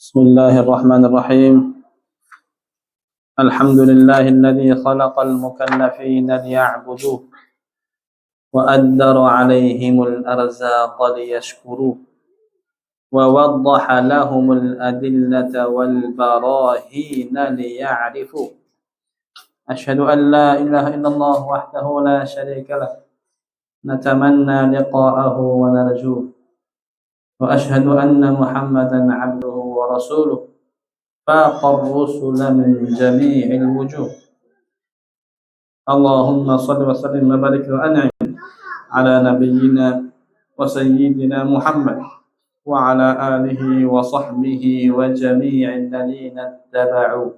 بسم الله الرحمن الرحيم. الحمد لله الذي خلق المكلفين ليعبدوه وأدر عليهم الأرزاق ليشكروه ووضح لهم الأدلة والبراهين ليعرفوه. أشهد أن لا إله إلا الله وحده لا شريك له نتمنى لقاءه ونرجوه وأشهد أن محمدا عبده ورسوله فاق الرسل من جميع الوجوه. اللهم صل وسلم وبارك وأنعم على نبينا وسيدنا محمد وعلى آله وصحبه وجميع الذين اتبعوا.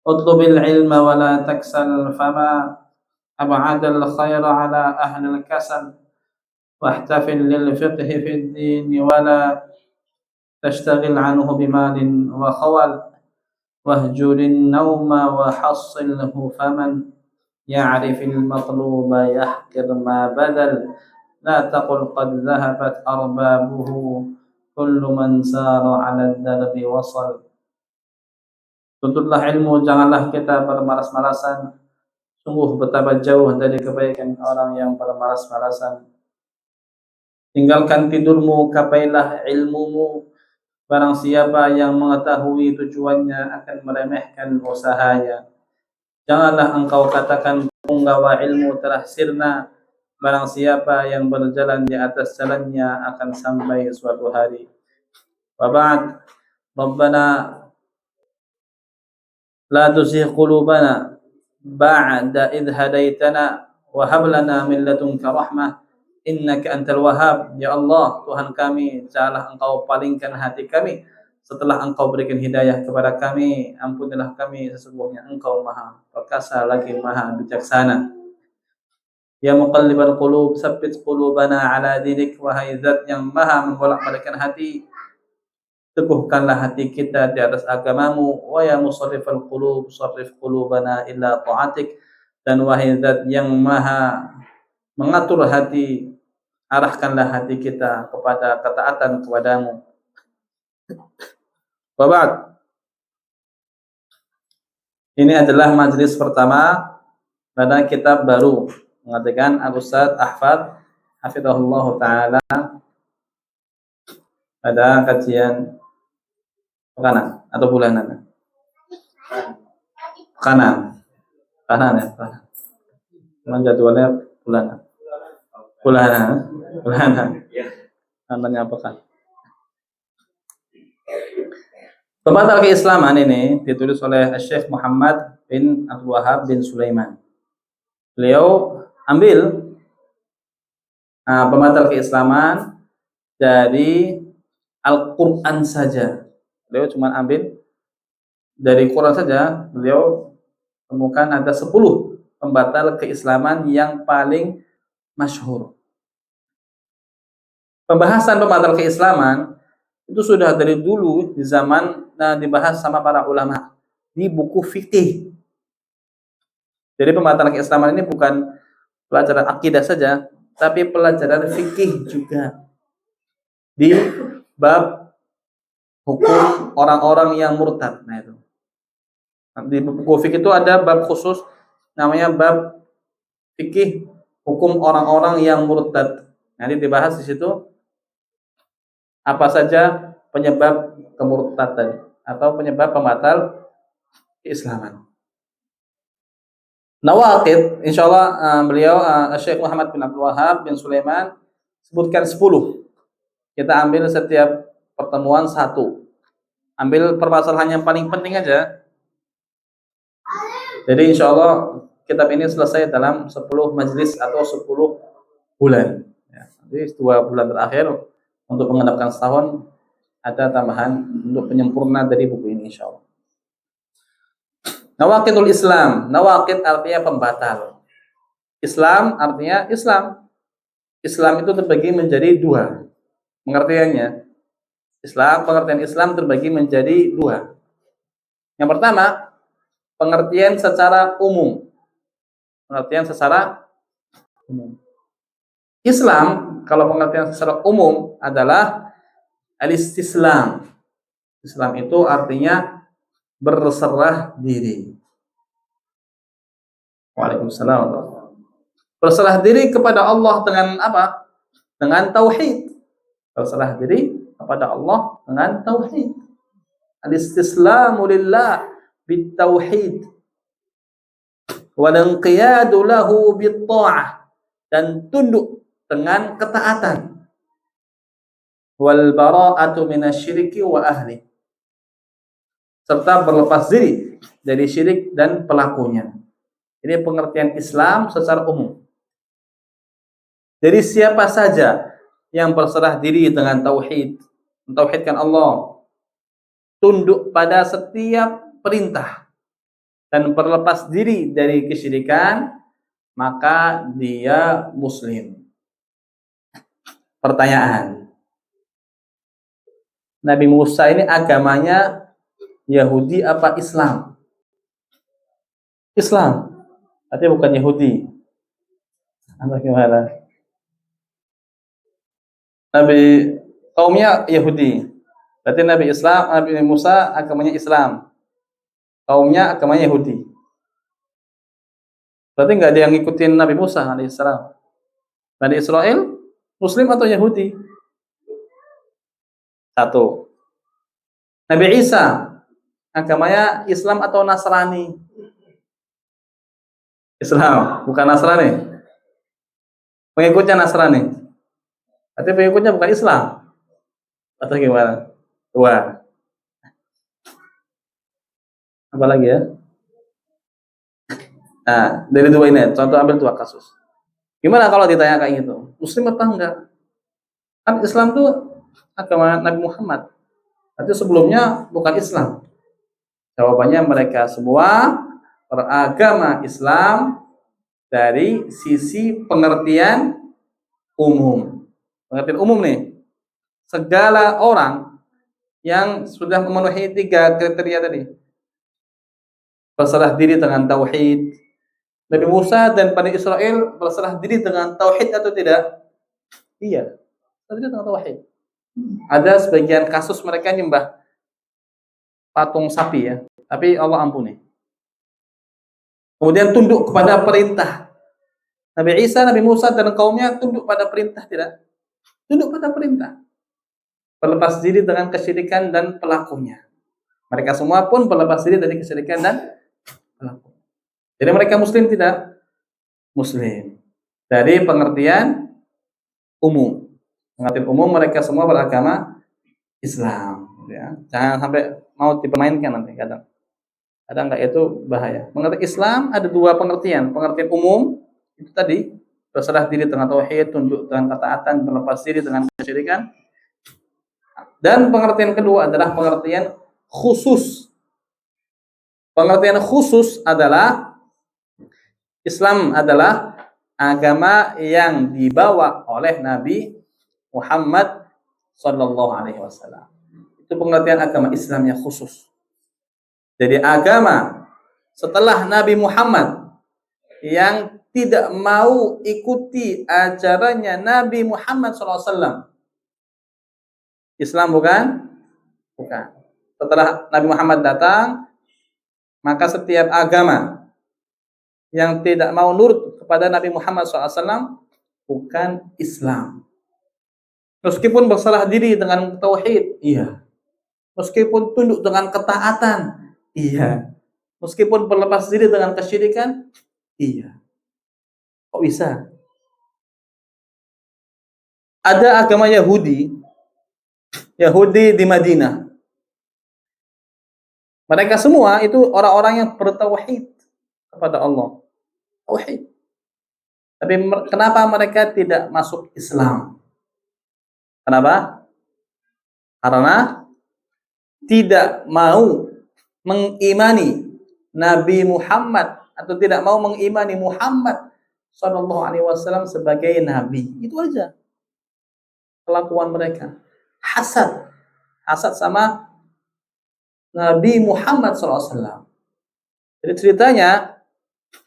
اطلب العلم ولا تكسل فما أبعد الخير على أهل الكسل واحتفل للفقه في الدين ولا تشتغل عنه بمال وخول واهجر النوم وحصله فمن يعرف المطلوب يحقر ما بذل لا تقل قد ذهبت أربابه كل من سار على الدرب وصل. Tuntutlah ilmu, janganlah kita bermalas-malasan. Sungguh betapa jauh dari kebaikan orang yang bermalas-malasan. Tinggalkan tidurmu, kapailah ilmumu. Barang siapa yang mengetahui tujuannya akan meremehkan usahanya. Janganlah engkau katakan penggawa ilmu telah sirna. Barang siapa yang berjalan di atas jalannya akan sampai suatu hari. Wa ba'd. Rabbana la tuzigh qulubana ba'da idh hadaitana wa hab lana min ladunka rahmah innaka antal wahhab. Ya Allah, Tuhan kami, janganlah engkau palingkan hati kami setelah engkau berikan hidayah kepada kami. Ampunilah kami, sesungguhnya engkau maha perkasa lagi maha bijaksana. Ya muqallibal qulub, tsabbit qulubana ala dinik. Wahai zat yang maha membolak-balikkan hati, teguhkanlah hati kita di atas agamamu. Wa ya musarrifal qulub, sarrif qulubana illa ta'atik. Dan wahai zat yang maha mengatur hati, arahkanlah hati kita kepada ketaatan kepadamu. Bapak, ini adalah majelis pertama pada kitab baru mengatakan Al-Ustaz Ahfad hafizahullah ta'ala pada kajian pekanan atau bulanan. Pekanan ya, pekanan. Memang jadwalnya bulanan. Namanya apa kan? Pembatal keislaman ini ditulis oleh Syekh Muhammad bin Abdul Wahab bin Sulaiman. Beliau ambil pembatal keislaman dari Al-Quran saja. Beliau cuma ambil dari Quran saja. Beliau temukan ada 10 pembatal keislaman yang paling masyhur. Pembahasan pembatal keislaman itu sudah dari dulu di zaman dibahas sama para ulama di buku fikih. Jadi pembatal keislaman ini bukan pelajaran akidah saja, tapi pelajaran fikih juga. Di bab hukum orang-orang yang murtad. Nah itu. Di buku fikih itu ada bab khusus namanya bab fikih hukum orang-orang yang murtad. Nanti dibahas di situ apa saja penyebab kemurtadan atau penyebab pembatal keislaman. Nawaqid, insyaallah beliau Syekh Muhammad bin Abdul Wahab bin Sulaiman sebutkan 10. Kita ambil setiap pertemuan 1. Ambil permasalahan yang paling penting aja. Jadi insyaallah kitab ini selesai dalam 10 majelis atau 10 bulan. Ya, jadi 2 bulan terakhir untuk mengenapkan setahun ada tambahan untuk penyempurna dari buku ini insyaallah. Nawaqidul Islam. Nawaqid artinya pembatal. Islam artinya Islam. Islam itu terbagi menjadi 2. Pengertiannya. Pengertian Islam terbagi menjadi 2. Yang pertama, pengertian secara umum. Pengertian secara umum. Islam kalau pengertian secara umum adalah al-istislam, Islam itu artinya berserah diri. Waalaikumsalam. Berserah diri kepada Allah dengan apa? Dengan tauhid. Berserah diri kepada Allah dengan tauhid. Al-istislamu lillah bitauhid wal inqiyadu lahu bitta'ah, dan tunduk dengan ketaatan. Wal bara'atu minasyirki wa ahli, serta berlepas diri dari syirik dan pelakunya. Ini pengertian Islam secara umum. Jadi siapa saja yang berserah diri dengan tauhid, mentauhidkan Allah, tunduk pada setiap perintah dan berlepas diri dari kesyirikan, maka dia muslim. Pertanyaan, Nabi Musa ini agamanya Yahudi apa Islam? Islam. Artinya bukan Yahudi. Atau gimana? Nabi kaumnya Yahudi. Berarti Nabi Musa agamanya Islam. Kaumnya agamanya Yahudi. Berarti nggak ada yang ngikutin Nabi Musa alaihissalam. Bani Israel Muslim atau Yahudi? Satu. Nabi Isa agamanya Islam atau Nasrani? Islam, bukan Nasrani. Pengikutnya Nasrani. Berarti pengikutnya bukan Islam. Atau gimana? Dua. Apa lagi ya? Nah, dari dua ini, contoh ambil dua kasus. Gimana kalau ditanya kayak gitu? Muslim atau enggak? Kan Islam itu agama Nabi Muhammad. Berarti sebelumnya bukan Islam. Jawabannya mereka semua beragama Islam dari sisi pengertian umum. Pengertian umum nih, segala orang yang sudah memenuhi 3 kriteria tadi, berserah diri dengan tauhid. Nabi Musa dan Bani Israel berserah diri dengan tauhid atau tidak? Iya, berserah diri dengan tauhid. Ada sebagian kasus mereka nyembah patung sapi ya, tapi Allah ampuni. Kemudian tunduk kepada perintah. Nabi Isa, Nabi Musa dan kaumnya tunduk pada perintah tidak? Tunduk pada perintah. Berlepas diri dengan kesyirikan dan pelakunya. Mereka semua pun berlepas diri dari kesyirikan dan pelakunya. Jadi mereka muslim tidak? Muslim. Dari pengertian umum. Pengertian umum mereka semua beragama Islam. Ya. Jangan sampai mau dipermainkan nanti kadang. Kadang enggak, itu bahaya. Mengerti Islam ada 2 pengertian. Pengertian umum itu tadi, berserah diri dengan tauhid, tunduk dengan ketaatan, berlepas diri dengan kesyirikan. Dan pengertian kedua adalah pengertian khusus. Pengertian khusus adalah Islam adalah agama yang dibawa oleh Nabi Muhammad sallallahu alaihi wasallam. Itu pengertian agama Islam yang khusus. Jadi agama setelah Nabi Muhammad yang tidak mau ikuti ajarannya Nabi Muhammad SAW, Islam bukan? Bukan. Setelah Nabi Muhammad datang, maka setiap agama yang tidak mau nurut kepada Nabi Muhammad SAW bukan Islam. Meskipun bersalah diri dengan tauhid, iya. Meskipun tunduk dengan ketaatan, iya. Meskipun berlepas diri dengan kesyirikan, iya. Kok bisa? Ada agama Yahudi di Madinah. Mereka semua itu orang-orang yang bertauhid kepada Allah. Tauhid. Tapi kenapa mereka tidak masuk Islam? Kenapa? Karena tidak mau mengimani Nabi Muhammad atau tidak mau mengimani Muhammad sallallahu alaihi wasallam sebagai nabi. Itu aja kelakuan mereka. Hasad sama Nabi Muhammad sallallahu alaihi wasallam. Jadi ceritanya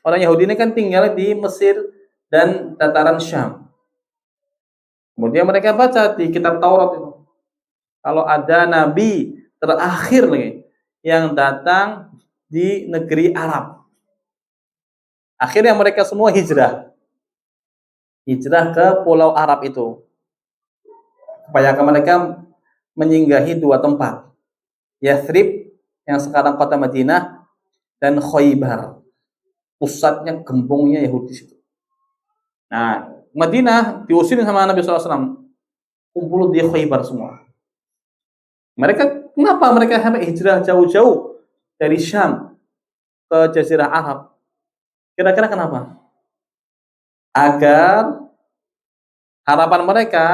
orang Yahudi ini kan tinggal di Mesir dan dataran Syam. Kemudian mereka baca di kitab Taurat itu, kalau ada nabi terakhir lagi yang datang di negeri Arab. Akhirnya mereka semua hijrah ke pulau Arab itu. Supaya mereka menyinggahi dua tempat, Yathrib yang sekarang kota Madinah dan Khaybar, pusatnya gembongnya Yahudi situ. Nah, Madinah diusir sama Nabi SAW, kumpul di Khaybar semua. Kenapa mereka sampai hijrah jauh-jauh dari Syam ke Jazirah Arab? Kira-kira kenapa? Agar harapan mereka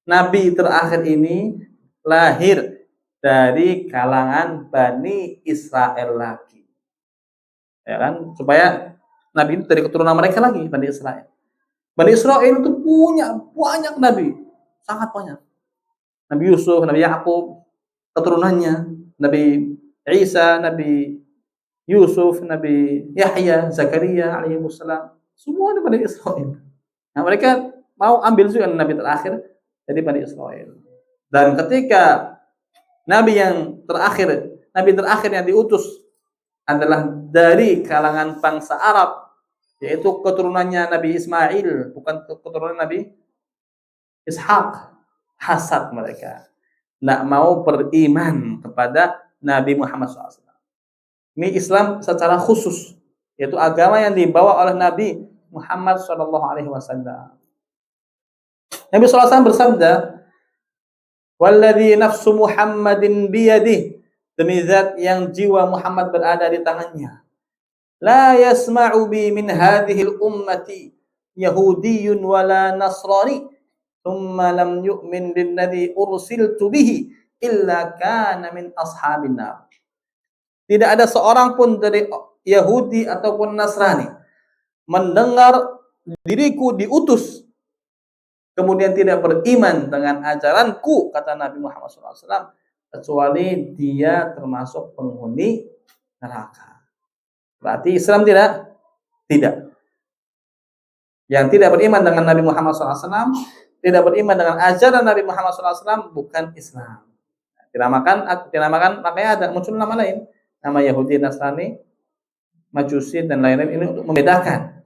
Nabi terakhir ini lahir dari kalangan Bani Israel lagi. Ya kan? Supaya Nabi itu dari keturunan mereka lagi, Bani Israel. Bani Israel itu punya banyak Nabi, sangat banyak. Nabi Yusuf, Nabi Yakub, keturunannya, Nabi Isa, Nabi Yusuf, Nabi Yahya, Zakaria alaihissalam, semua Bani Israel. Nah, mereka mau ambil juga Nabi terakhir dari Bani Israel. Dan ketika Nabi terakhir yang diutus adalah dari kalangan bangsa Arab, yaitu keturunannya Nabi Ismail, bukan keturunan Nabi Ishak. Hasad mereka, tidak mau beriman kepada Nabi Muhammad SAW. Ini Islam secara khusus, yaitu agama yang dibawa oleh Nabi Muhammad SAW. Nabi SAW bersabda, "Walladzi nafsu Muhammadin biyadihi," demi zat yang jiwa Muhammad berada di tangannya, "la yasma'u bi min hadhil ummati yahudiyyun wala nasrani thumma lam yu'min billadzi ursiltu bihi illa kana min ashabin nar." Tidak ada seorang pun dari Yahudi ataupun Nasrani mendengar diriku diutus kemudian tidak beriman dengan ajaranku, kata Nabi Muhammad SAW, kecuali dia termasuk penghuni neraka. Berarti Islam tidak? Tidak. Yang tidak beriman dengan Nabi Muhammad SAW, tidak beriman dengan ajaran Nabi Muhammad SAW, bukan Islam. Dinamakan, makanya ada muncul nama lain, nama Yahudi, Nasrani, Majusi dan lain-lain, ini untuk membedakan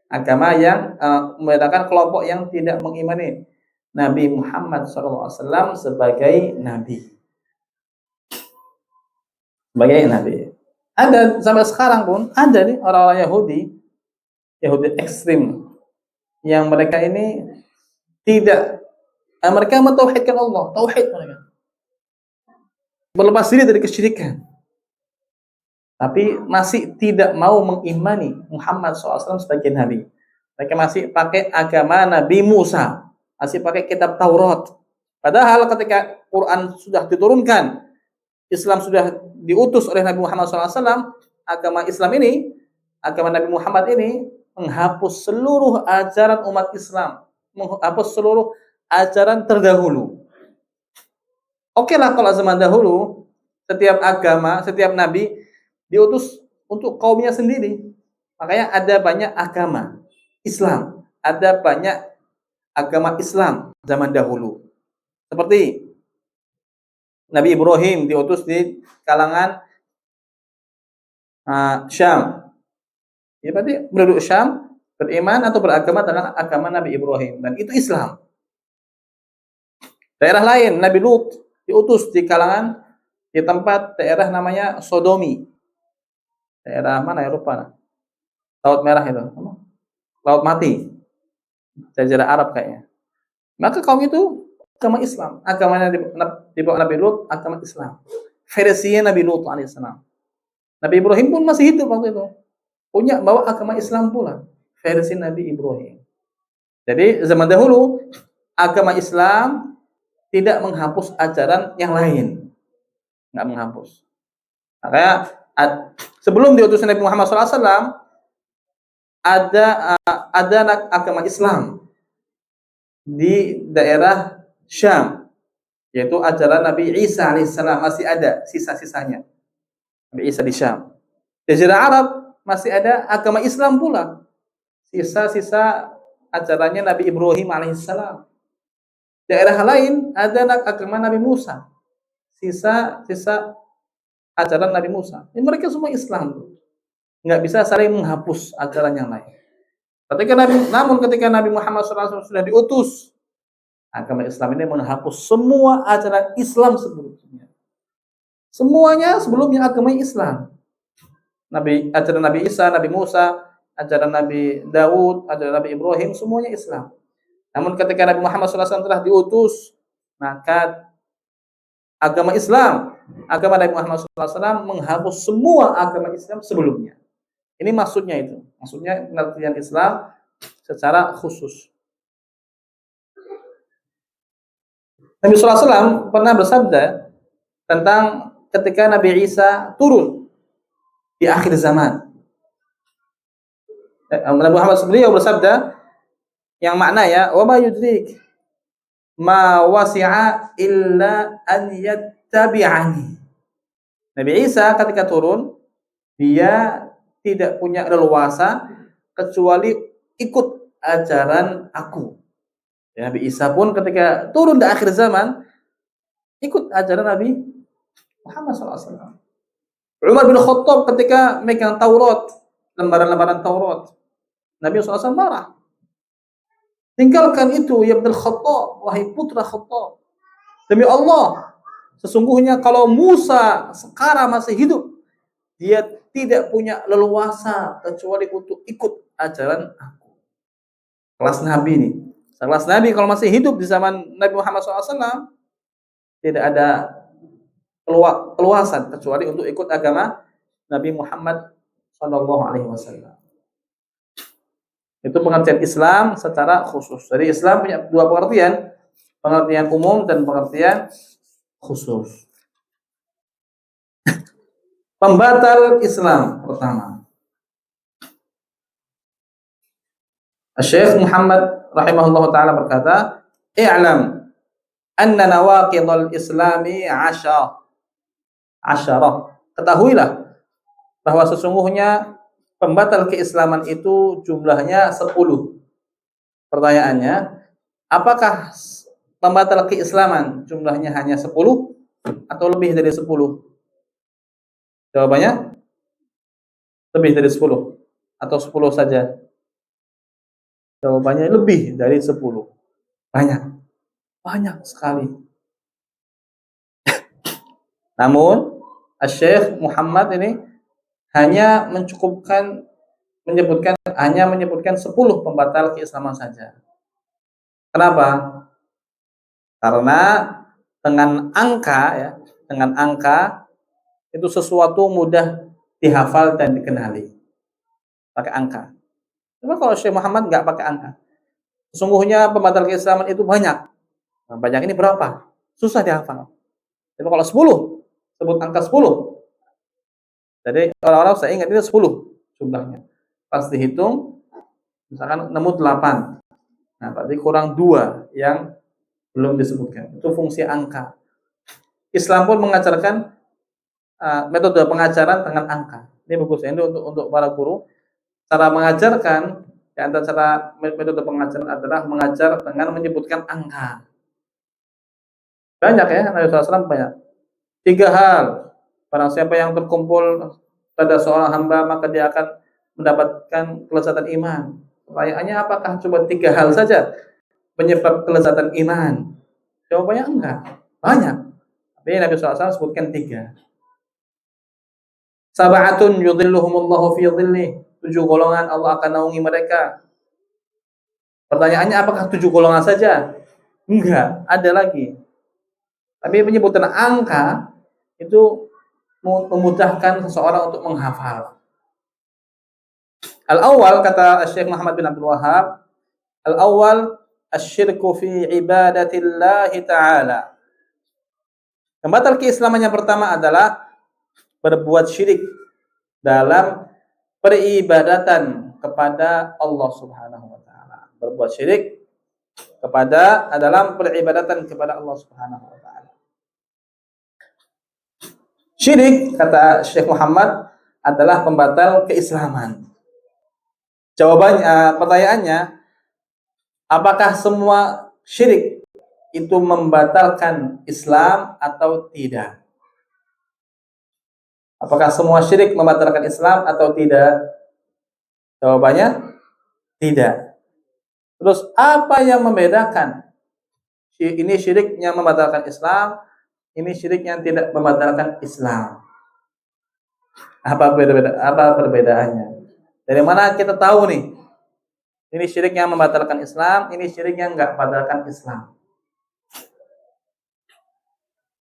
agama yang membedakan kelompok yang tidak mengimani Nabi Muhammad SAW sebagai Nabi. Ada sampai sekarang pun ada nih orang-orang Yahudi ekstrim yang mereka ini mereka mentauhidkan Allah, tauhid mereka, berlepas diri dari kesyirikan, tapi masih tidak mau mengimani Muhammad SAW sebagai Nabi. Mereka masih pakai agama Nabi Musa, masih pakai kitab Taurat. Padahal ketika Quran sudah diturunkan, Islam sudah diutus oleh Nabi Muhammad SAW, agama Islam ini, agama Nabi Muhammad ini menghapus seluruh ajaran umat Islam, menghapus seluruh ajaran terdahulu. Oke lah kalau zaman dahulu setiap agama, setiap nabi diutus untuk kaumnya sendiri. Makanya ada banyak agama Islam, ada banyak agama Islam zaman dahulu. Seperti Nabi Ibrahim diutus di kalangan Syam. Ya, berarti penduduk Syam beriman atau beragama dengan agama Nabi Ibrahim, dan itu Islam. Daerah lain, Nabi Lut diutus di tempat daerah namanya Sodomi. Daerah mana ya, lupa. Laut Merah itu, Laut Mati, Jazirah Arab kayaknya. Maka kaum itu agama Islam, agamanya dibawa Nabi Lut, agama Islam. Versinya Nabi Lut alaihissalam. Nabi Ibrahim pun masih hidup waktu itu, punya bawa agama Islam pula, versi Nabi Ibrahim. Jadi zaman dahulu agama Islam tidak menghapus ajaran yang lain, nggak menghapus. Makanya sebelum diutus Nabi Muhammad SAW ada agama Islam di daerah Syam, yaitu ajaran Nabi Isa alaihissalam, masih ada sisa-sisanya. Nabi Isa di Syam. Jazirah Arab masih ada agama Islam pula, sisa-sisa ajarannya Nabi Ibrahim alaihissalam. Daerah lain ada agama Nabi Musa, sisa ajaran Nabi Musa. Ini mereka semua Islam. Nggak bisa saling menghapus ajaran yang lain. Namun ketika Nabi Muhammad SAW sudah diutus, agama Islam ini menghapus semua ajaran Islam sebelumnya. Semuanya sebelumnya agama Islam. Ajaran Nabi Isa, Nabi Musa, ajaran Nabi Daud, ajaran Nabi Ibrahim, semuanya Islam. Namun ketika Nabi Muhammad SAW telah diutus, maka agama Islam, agama Nabi Muhammad SAW menghapus semua agama Islam sebelumnya. Ini maksudnya itu. Maksudnya pengertian Islam secara khusus. Nabi SAW pernah bersabda tentang ketika Nabi Isa turun di akhir zaman. Nabi Muhammad beliau bersabda yang maknanya, wa ma yudrik ma wasi'a illa an yattabi'ani. Nabi Isa ketika turun, dia tidak punya leluasa kecuali ikut ajaran aku. Ya, Nabi Isa pun ketika turun di akhir zaman ikut ajaran Nabi Muhammad SAW. Umar bin Khattab ketika megang Taurat, lembaran-lembaran Taurat, Nabi SAW marah. Tinggalkan itu ya Ibn Khattab, wahai putra Khattab. Demi Allah, sesungguhnya kalau Musa sekarang masih hidup, dia tidak punya leluasa kecuali untuk ikut ajaran aku. Kelas Nabi ini. Kelas Nabi kalau masih hidup di zaman Nabi Muhammad SAW, tidak ada keluasan kecuali untuk ikut agama Nabi Muhammad SAW. Itu pengertian Islam secara khusus. Jadi Islam punya dua pengertian, pengertian umum dan pengertian khusus. Pembatal Islam pertama. Syekh Muhammad rahimahullah taala berkata, "I'lam anna nawaqidul islami 10. Ketahuilah bahwa sesungguhnya pembatal keislaman itu jumlahnya 10. Pertanyaannya, apakah pembatal keislaman jumlahnya hanya 10 atau lebih dari 10? Jawabannya lebih dari 10 atau 10 saja? Jawabannya lebih dari 10. Banyak sekali. Namun Syekh Muhammad ini hanya menyebutkan 10 pembatal keislaman saja. Kenapa? Karena dengan angka itu sesuatu mudah dihafal dan dikenali. Pakai angka. Cuma kalau Syekh Muhammad nggak pakai angka. Sesungguhnya pembatal keislaman itu banyak. Nah, banyak ini berapa? Susah dihafal. Tapi kalau 10, sebut angka 10. Jadi orang-orang saya ingat itu 10 jumlahnya. Pas dihitung, misalkan nemu 8. Nah, berarti kurang 2 yang belum disebutkan. Itu fungsi angka. Islam pun mengajarkan metode pengajaran dengan angka. Ini bagus ya, ini untuk para guru. Cara mengajarkan, di antara cara metode pengajaran adalah mengajar dengan menyebutkan angka. Banyak ya, Nabi SAW banyak. 3 hal. Barang siapa yang terkumpul pada seorang hamba, maka dia akan mendapatkan kelezatan iman. Pertanyaannya, apakah cuma 3 hal saja penyebab kelezatan iman? Jawabannya enggak, banyak. Tapi Nabi SAW sebutkan 3. Sab'atun yudhilluhumullahu fi dhillih. 7 golongan Allah akan naungi mereka. Pertanyaannya, apakah 7 golongan saja? Enggak, ada lagi. Tapi penyebutan angka itu memudahkan seseorang untuk menghafal. Al-awwal, kata Syekh Muhammad bin Abdul Wahhab, al-awwal asyirku fi ibadatillahi ta'ala. Pembatal keislaman yang pertama adalah berbuat syirik dalam peribadatan kepada Allah Subhanahu wa taala. Berbuat syirik dalam peribadatan kepada Allah Subhanahu wa taala. Syirik, kata Syekh Muhammad, adalah pembatal keislaman. Jawabannya, pertanyaannya, apakah semua syirik itu membatalkan Islam atau tidak? Apakah semua syirik membatalkan Islam atau tidak? Jawabannya tidak. Terus apa yang membedakan? Ini syirik yang membatalkan Islam, ini syirik yang tidak membatalkan Islam. Apa perbedaannya? Dari mana kita tahu nih? Ini syirik yang membatalkan Islam, ini syirik yang enggak membatalkan Islam.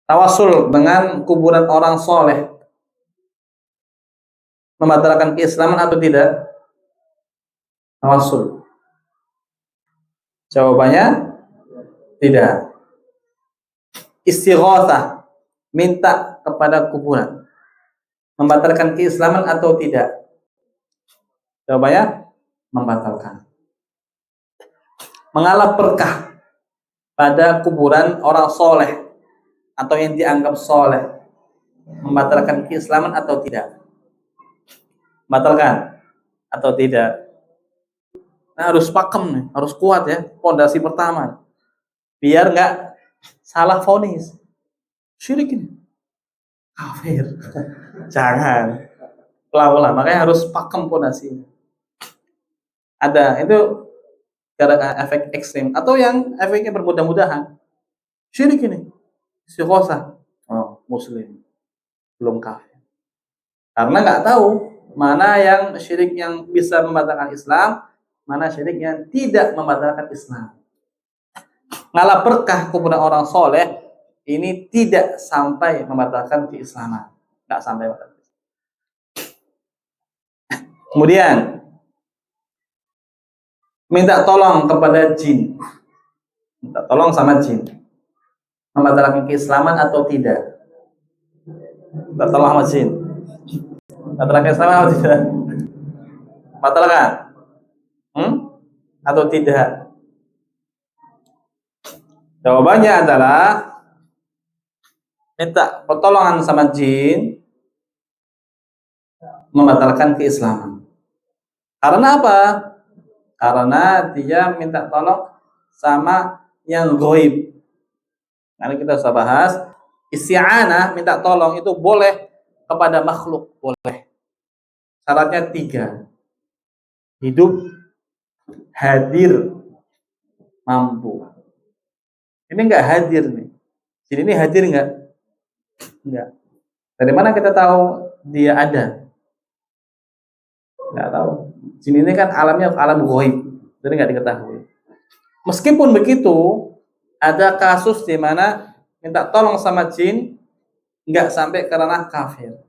Tawasul dengan kuburan orang soleh membatalkan keislaman atau tidak? Tawasul. Jawabannya tidak. Istighatsah, minta kepada kuburan, membatalkan keislaman atau tidak? Jawabannya membatalkan. Mengalap berkah pada kuburan orang soleh atau yang dianggap soleh, membatalkan keislaman atau tidak? Membatalkan atau tidak? Nah, harus pakem nih, harus kuat ya, pondasi pertama. Biar nggak salah vonis. Syirik ini kafir. Jangan. Pelan-pelan, makanya harus pakem pondasinya. Ada itu gara efek ekstrim atau yang efeknya bermudah-mudahan. Syirik ini. Istighosah. Oh, muslim. Belum kafir. Karena nggak tahu mana yang syirik yang bisa membatalkan Islam, mana syirik yang tidak membatalkan Islam. Ngalap berkah kepada orang soleh ini tidak sampai membatalkan keislaman, nggak sampai membatalkan. Kemudian minta tolong kepada jin, minta tolong sama jin, membatalkan keislaman atau tidak? Minta tolong sama jin, membatalkan keislaman atau tidak? Batalkan? Atau tidak? Jawabannya adalah minta pertolongan sama jin membatalkan keislaman. Karena apa? Karena dia minta tolong sama yang gaib. Karena kita sudah bahas, isti'anah minta tolong itu boleh kepada makhluk, boleh. Syaratnya 3. Hidup, hadir, mampu. Ini enggak hadir nih. Jadi ini hadir enggak? Enggak. Dari mana kita tahu dia ada? Enggak tahu. Jin ini kan alamnya alam ghaib, jadi enggak diketahui. Meskipun begitu, ada kasus di mana minta tolong sama jin enggak sampai ke ranah kafir.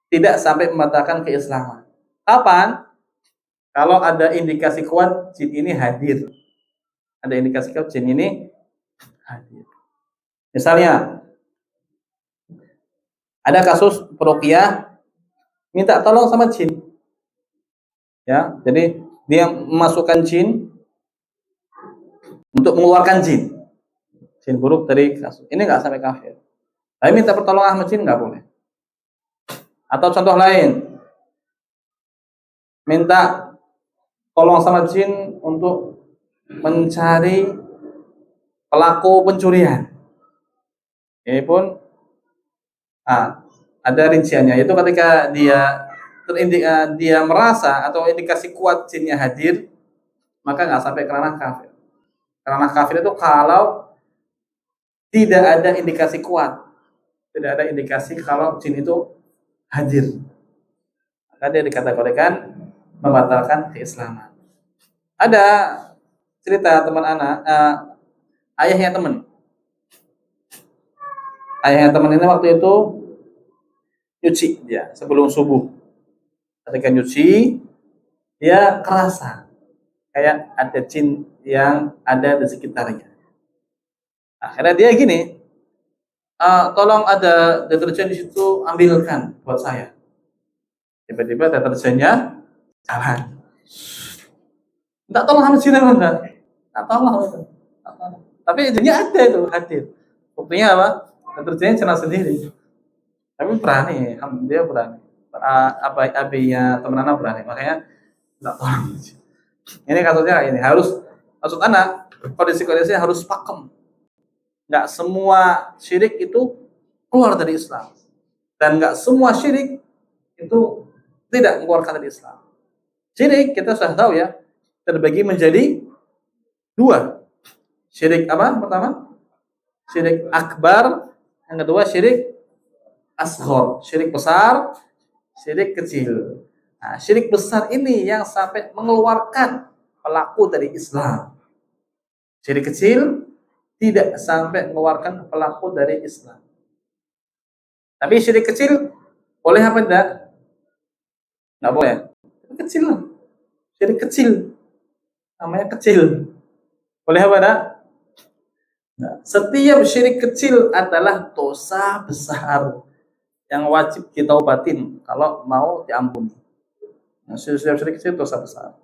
Tidak sampai membatalkan keislaman. Kapan? Kalau ada indikasi kuat jin ini hadir. Ada indikasi kuat jin ini hadir. Misalnya ada kasus peruqyah minta tolong sama jin. Ya, jadi dia memasukkan jin untuk mengeluarkan jin buruk dari kasus. Ini enggak sampai kafir. Tapi minta pertolongan sama jin enggak boleh. Atau contoh lain, minta tolong sama jin untuk mencari pelaku pencurian. Ini pun ada rinciannya. Itu ketika dia merasa atau indikasi kuat jinnya hadir, maka nggak sampai ke ranah kafir. Ranah kafir itu kalau tidak ada indikasi kuat, tidak ada indikasi kalau jin itu hadir, maka dia dikategorikan membatalkan keislaman. Ada cerita teman anak, ayahnya teman ini waktu itu nyuci dia sebelum subuh. Ketika nyuci, dia kerasa kayak ada jin yang ada di sekitarnya. Akhirnya dia gini, tolong ada deterjen di situ, ambilkan buat saya. Tiba-tiba deterjennya jalan. Enggak tolong sama jin enggak? Enggak tolong. Tapi jinnya ada itu hadir. Buktinya apa? Deterjennya jalan sendiri. Tapi berani, dia berani. Abinya teman anak berani, makanya enggak tolong. Ini kasusnya ini harus maksud anak kondisi-kondisinya harus pakem. nggak semua syirik itu keluar dari Islam. Dan nggak semua syirik itu tidak mengeluarkan dari Islam. Syirik kita sudah tahu ya, terbagi menjadi dua. Syirik apa? Pertama, syirik akbar. Yang kedua, syirik asghar. Syirik besar, syirik kecil. Nah, syirik besar ini yang sampai mengeluarkan pelaku dari Islam. Syirik kecil tidak sampai mengeluarkan pelaku dari Islam. Tapi syirik kecil boleh apa tidak? Nggak boleh. Kecil lah. Syirik kecil. Namanya kecil. Boleh apa tidak? Nah, setiap syirik kecil adalah dosa besar yang wajib ditaubatin kalau mau diampuni. Nah, setiap syirik kecil dosa besar.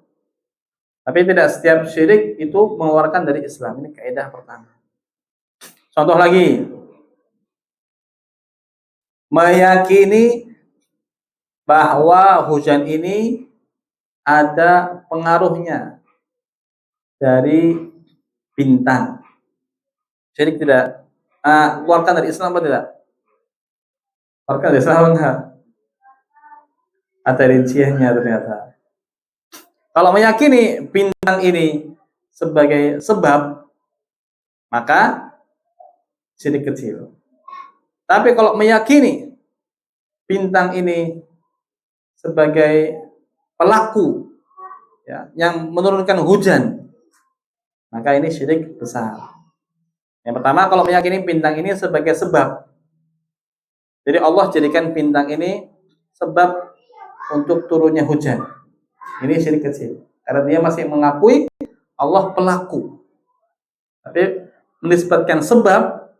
Tapi tidak setiap syirik itu mengeluarkan dari Islam. Ini kaidah pertama. Contoh lagi, meyakini bahwa hujan ini ada pengaruhnya dari bintang. Syirik tidak? Keluarkan dari Islam atau tidak? Keluarkan dari Islam enggak? Ada rinciannya ternyata. Kalau meyakini bintang ini sebagai sebab, maka syirik kecil. Tapi kalau meyakini bintang ini sebagai pelaku ya, yang menurunkan hujan, maka ini syirik besar. Yang pertama, kalau meyakini bintang ini sebagai sebab. Jadi Allah jadikan bintang ini sebab untuk turunnya hujan. Ini syirik kecil. Karena dia masih mengakui Allah pelaku. Tapi menisbatkan sebab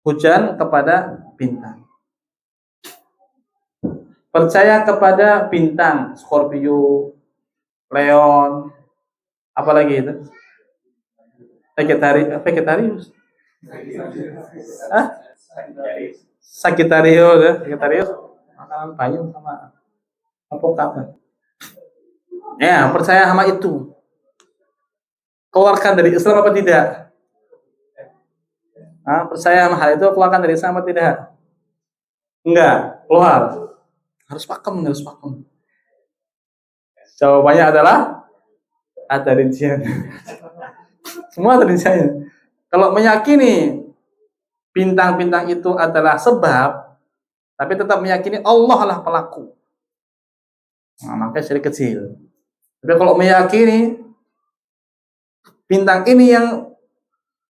hujan kepada bintang. Percaya kepada bintang, Scorpio, Leon, apalagi itu? Sagittarius. Sagittarius. Makanan payung sama apa? Ya, percaya sama itu. Keluarkan dari Islam apa tidak? Percaya sama hal itu keluarkan dari Islam apa tidak? Enggak, keluar. Harus pakem. Jawabannya adalah ada rincian. Semua ada rinciannya. Kalau meyakini bintang-bintang itu adalah sebab, tapi tetap meyakini Allah lah pelaku, maka syirik kecil. Tapi kalau meyakini bintang ini yang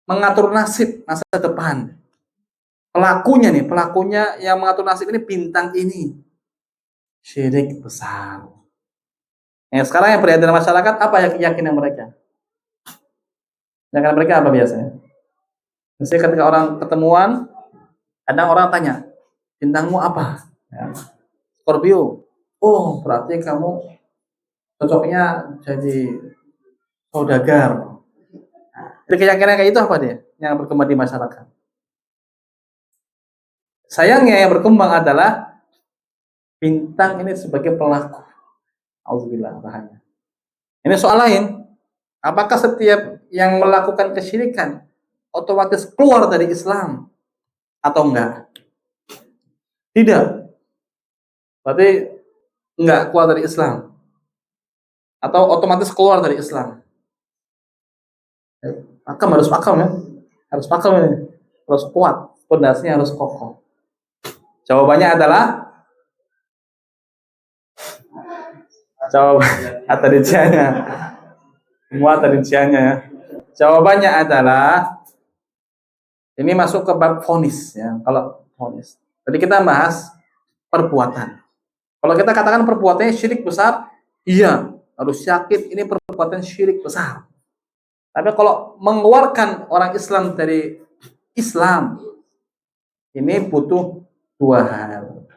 mengatur nasib masa depan, pelakunya yang mengatur nasib ini bintang ini, syirik besar. Sekarang yang beredar dalam masyarakat, apa keyakinan mereka? Keyakinan mereka apa biasanya? Misalnya ketika orang ketemuan, kadang orang tanya, bintangmu apa? Ya. Scorpio. Oh, berarti kamu cocoknya jadi saudagar. Jadi keyakinan kayak itu apa dia? Yang berkembang di masyarakat. Sayangnya yang berkembang adalah bintang ini sebagai pelaku. Auzubillah, bahaya. Ini soal lain. Apakah setiap yang melakukan kesyirikan otomatis keluar dari Islam atau enggak? Tidak. Berarti enggak keluar dari Islam. Atau otomatis keluar dari Islam. Harus pakam ya. Harus pakam ini. Harus kuat. Pondasinya harus kokoh. Jawabannya adalah ada rinciannya. Semua ada rinciannya ya. Jawabannya adalah ini masuk ke bab vonis ya. Kalau vonis. Tadi kita bahas perbuatan. Kalau kita katakan perbuatannya syirik besar, iya, harus yakin ini perbuatan syirik besar. Tapi kalau mengeluarkan orang Islam dari Islam, ini butuh dua hal.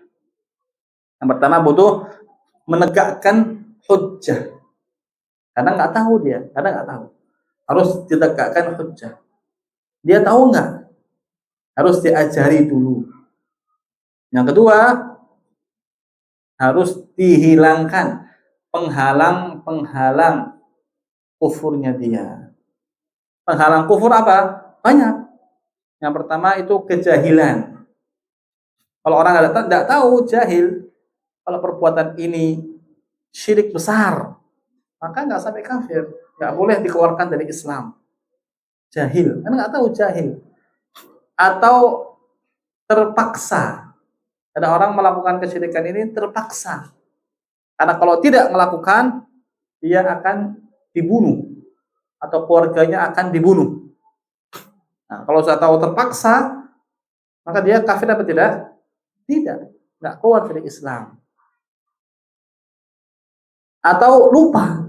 Yang pertama butuh menegakkan hujjah. Karena nggak tahu. Harus ditegakkan hujjah. Dia tahu nggak? Harus diajari dulu. Yang kedua, harus dihilangkan penghalang kufurnya dia. Penghalang kufur apa? Banyak. Yang pertama itu kejahilan. Kalau orang tidak tahu, jahil, kalau perbuatan ini syirik besar, maka nggak sampai kafir, nggak boleh dikeluarkan dari Islam. Jahil, karena nggak tahu, jahil. Atau terpaksa. Ada orang melakukan kesyirikan ini terpaksa. Karena kalau tidak melakukan, dia akan dibunuh atau keluarganya akan dibunuh. Nah, kalau sudah tahu terpaksa, maka dia kafir apa tidak? Tidak, nggak keluar dari Islam. Atau lupa.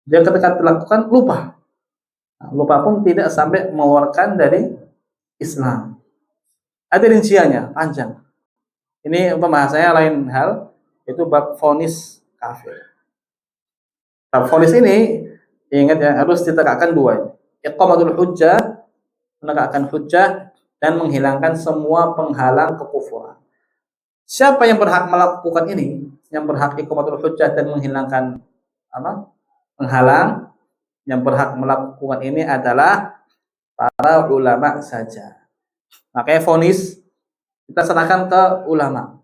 Dia ketika dilakukan lupa. Nah, lupa pun tidak sampai mengeluarkan dari Islam. Ada rinciannya, panjang. Ini pembahasannya lain hal, itu bab vonis kafir. Bab vonis ini, ingat ya, harus ditegakkan dua. Iqamatul hujjah, menegakkan hujjah, dan menghilangkan semua penghalang kekufuran. Siapa yang berhak melakukan ini? Yang berhak iqamatul hujjah dan menghilangkan penghalang, yang berhak melakukan ini adalah para ulama saja. Makanya vonis kita serahkan ke ulama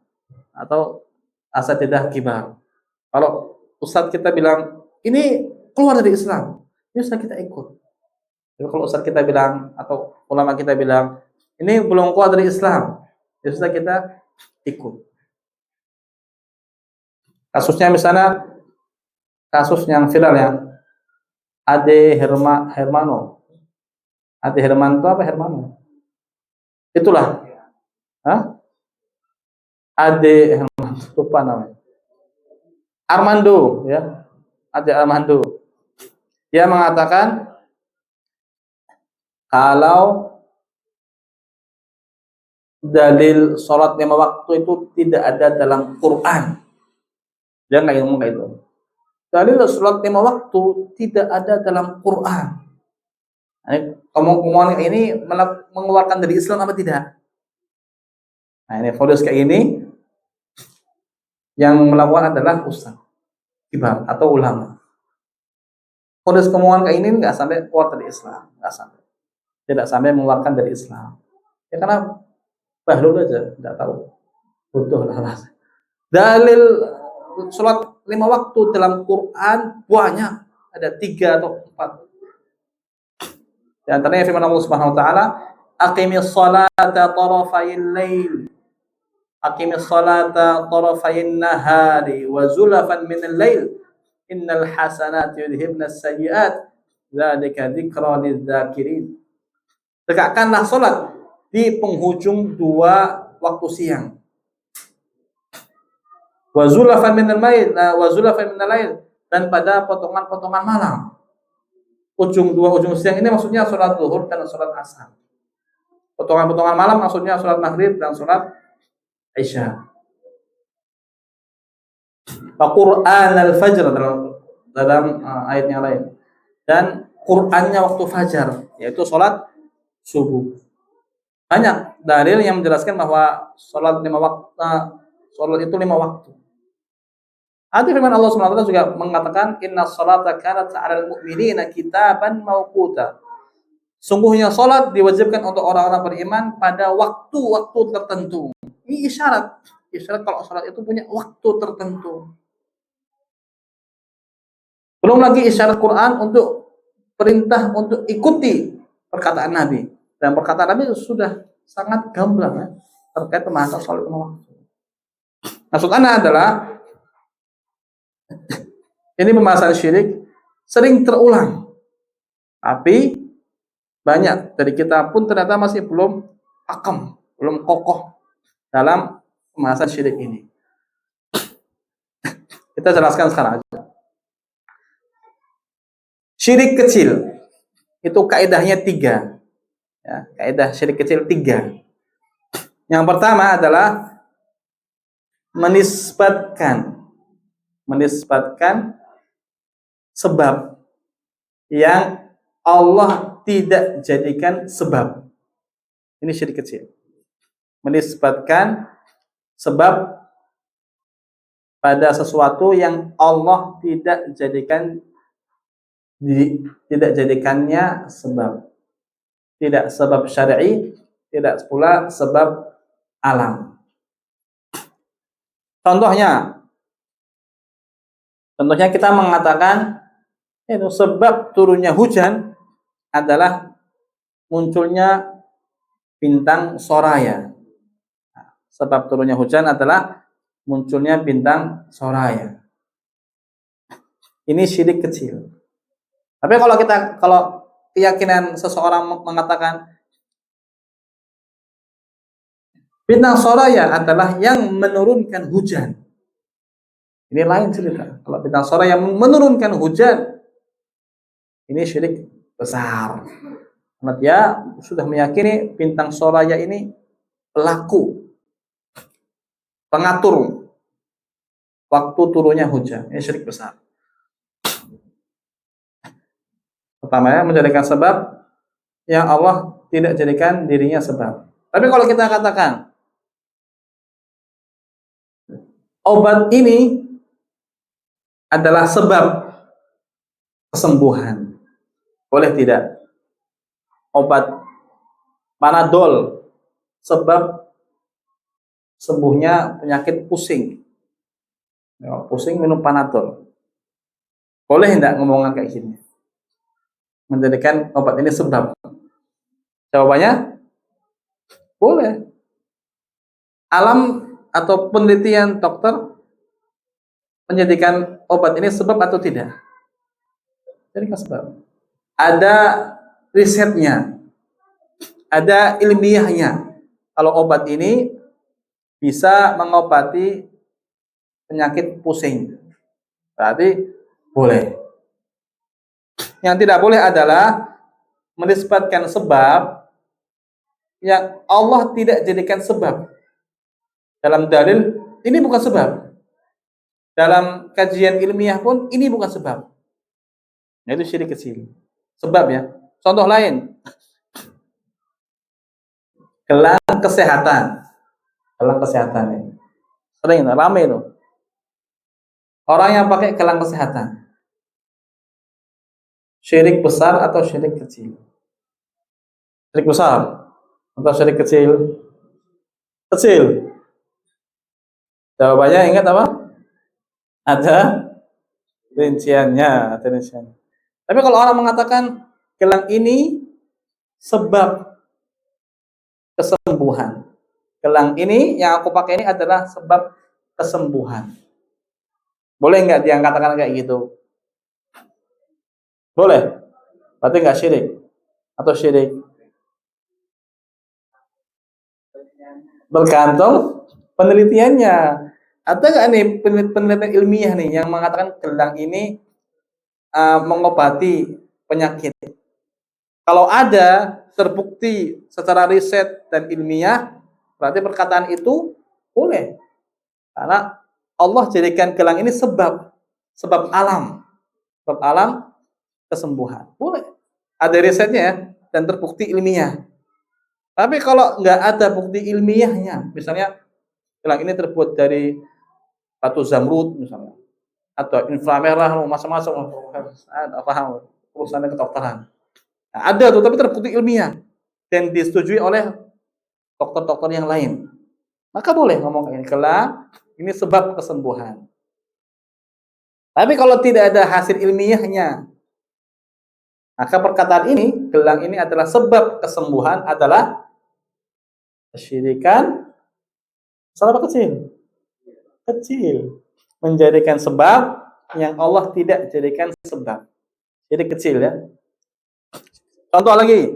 atau asatidzah kibar. Kalau ustadz kita bilang ini keluar dari Islam, ya sudah kita ikut. Jadi kalau ustadz kita bilang atau ulama kita bilang ini belum keluar dari Islam, ya sudah kita ikut. Kasusnya misalnya kasus yang viral ya, Ade Hermano. Ade Hermanto apa Hermano? Itulah. Hah? Ade Hermanto, lupa namanya. Armando ya. Ade Armando. Dia mengatakan kalau dalil sholat 5 waktu itu tidak ada dalam Quran. Dia nggak ngomong kayak itu. Dalil sholat 5 waktu tidak ada dalam Quran. Omongan ini mengeluarkan dari Islam apa tidak? Nah ini fokus kayak ini, yang melakukan adalah ustaz kibar atau ulama. Fokus omongan kayak ini nggak sampai keluar dari Islam, nggak sampai, tidak sampai mengeluarkan dari Islam. Ya karena bahlul aja, nggak tahu, butuh lah. Dalil sholat 5 waktu dalam Quran banyak, ada 3 atau 4. Di antaranya firman Allah Subhanahu wa taala, "Aqimis sholata tarafayil lail." Aqimis sholata tarafayin nahari wa zulafan minal lail. Innal hasanati yudhibnas sayyi'at. Dzalika dzikra lidzakirin. Tegakkanlah salat di penghujung 2 waktu siang. Wa zulafan minal lail, dan pada potongan-potongan malam. Ujung siang ini maksudnya sholat zuhur dan sholat asar. Potongan-potongan malam maksudnya sholat maghrib dan sholat isya. Quran al-fajr dalam ayat yang lain. Dan Qur'annya waktu fajar, yaitu sholat subuh. Banyak dalil yang menjelaskan bahwa sholat 5 waktu, sholat itu 5 waktu. Ada firman Allah SWT juga mengatakan inna sholata kanat 'alal mu'minina kitaban mawquta. Sungguhnya sholat diwajibkan untuk orang-orang beriman pada waktu-waktu tertentu. Ini isyarat kalau sholat itu punya waktu tertentu. Belum lagi isyarat Quran untuk perintah untuk ikuti perkataan Nabi. Dan perkataan Nabi sudah sangat gamblang ya, terkait pembahasan sholat 5 waktu. Maksud Anda adalah ini pembahasan syirik sering terulang, tapi banyak dari kita pun ternyata masih belum pakem, belum kokoh dalam pembahasan syirik ini. Kita jelaskan sekarang aja. Syirik kecil itu kaidahnya 3. Ya, kaidah syirik kecil 3. Yang pertama adalah menisbatkan sebab yang Allah tidak jadikan sebab. Ini syirik kecil. Menisbatkan sebab pada sesuatu yang Allah tidak jadikannya sebab. tidak sebab syar'i, tidak pula sebab alam. Contohnya kita mengatakan itu sebab turunnya hujan adalah munculnya bintang Soraya. Sebab turunnya hujan adalah munculnya bintang Soraya. Ini syirik kecil. Tapi kalau keyakinan seseorang mengatakan bintang Soraya adalah yang menurunkan hujan, ini lain cerita. Kalau bintang Soraya yang menurunkan hujan, ini syirik besar. Karena dia sudah meyakini bintang Soraya ini pelaku, pengatur waktu turunnya hujan. Ini syirik besar. Pertama, menjadikan sebab yang Allah tidak jadikan dirinya sebab. Tapi kalau kita katakan obat ini adalah sebab kesembuhan, boleh tidak? Obat Panadol sebab sembuhnya penyakit pusing. Pusing minum Panadol. Boleh tidak ngomongin kayak gini? Menjadikan obat ini sebab. Jawabannya boleh. Alam atau penelitian dokter menjadikan obat ini sebab atau tidak? Jadikan sebab. Ada risetnya, ada ilmiahnya. Kalau obat ini bisa mengobati penyakit pusing, berarti boleh. Yang tidak boleh adalah menisbatkan sebab yang Allah tidak jadikan sebab. Dalam dalil ini bukan sebab. Dalam kajian ilmiah pun ini bukan sebab. Itu syirik kecil. Sebab ya. Contoh lain, gelang kesehatan. Gelang kesehatan ini sering ramai itu. Orang yang pakai gelang kesehatan, syirik besar atau syirik kecil? Syirik besar atau syirik kecil? Kecil. Jawabannya ingat apa? Ada rinciannya, Tapi kalau orang mengatakan gelang ini sebab kesembuhan, gelang ini yang aku pakai ini adalah sebab kesembuhan, boleh nggak dia katakan kayak gitu? Boleh. Berarti nggak syirik atau syirik? Bergantung penelitiannya. Ada nggak nih penelitian ilmiah nih yang mengatakan gelang ini mengobati penyakit? Kalau ada, terbukti secara riset dan ilmiah, berarti perkataan itu boleh. Karena Allah jadikan gelang ini sebab alam kesembuhan. Boleh. Ada risetnya ya, dan terbukti ilmiah. Tapi kalau nggak ada bukti ilmiahnya, misalnya gelang ini terbuat dari batu zamrud misalnya, atau inframerah, macam-macam, paham urusannya kedokteran. Nah, ada tuh, tapi terbukti ilmiah dan disetujui oleh dokter-dokter yang lain, maka boleh ngomong ini gelang ini sebab kesembuhan. Tapi kalau tidak ada hasil ilmiahnya, maka perkataan ini, gelang ini adalah sebab kesembuhan, adalah kesyirikan. Salah kecil? Kecil. Menjadikan sebab yang Allah tidak jadikan sebab. Jadi kecil ya. Contoh lagi.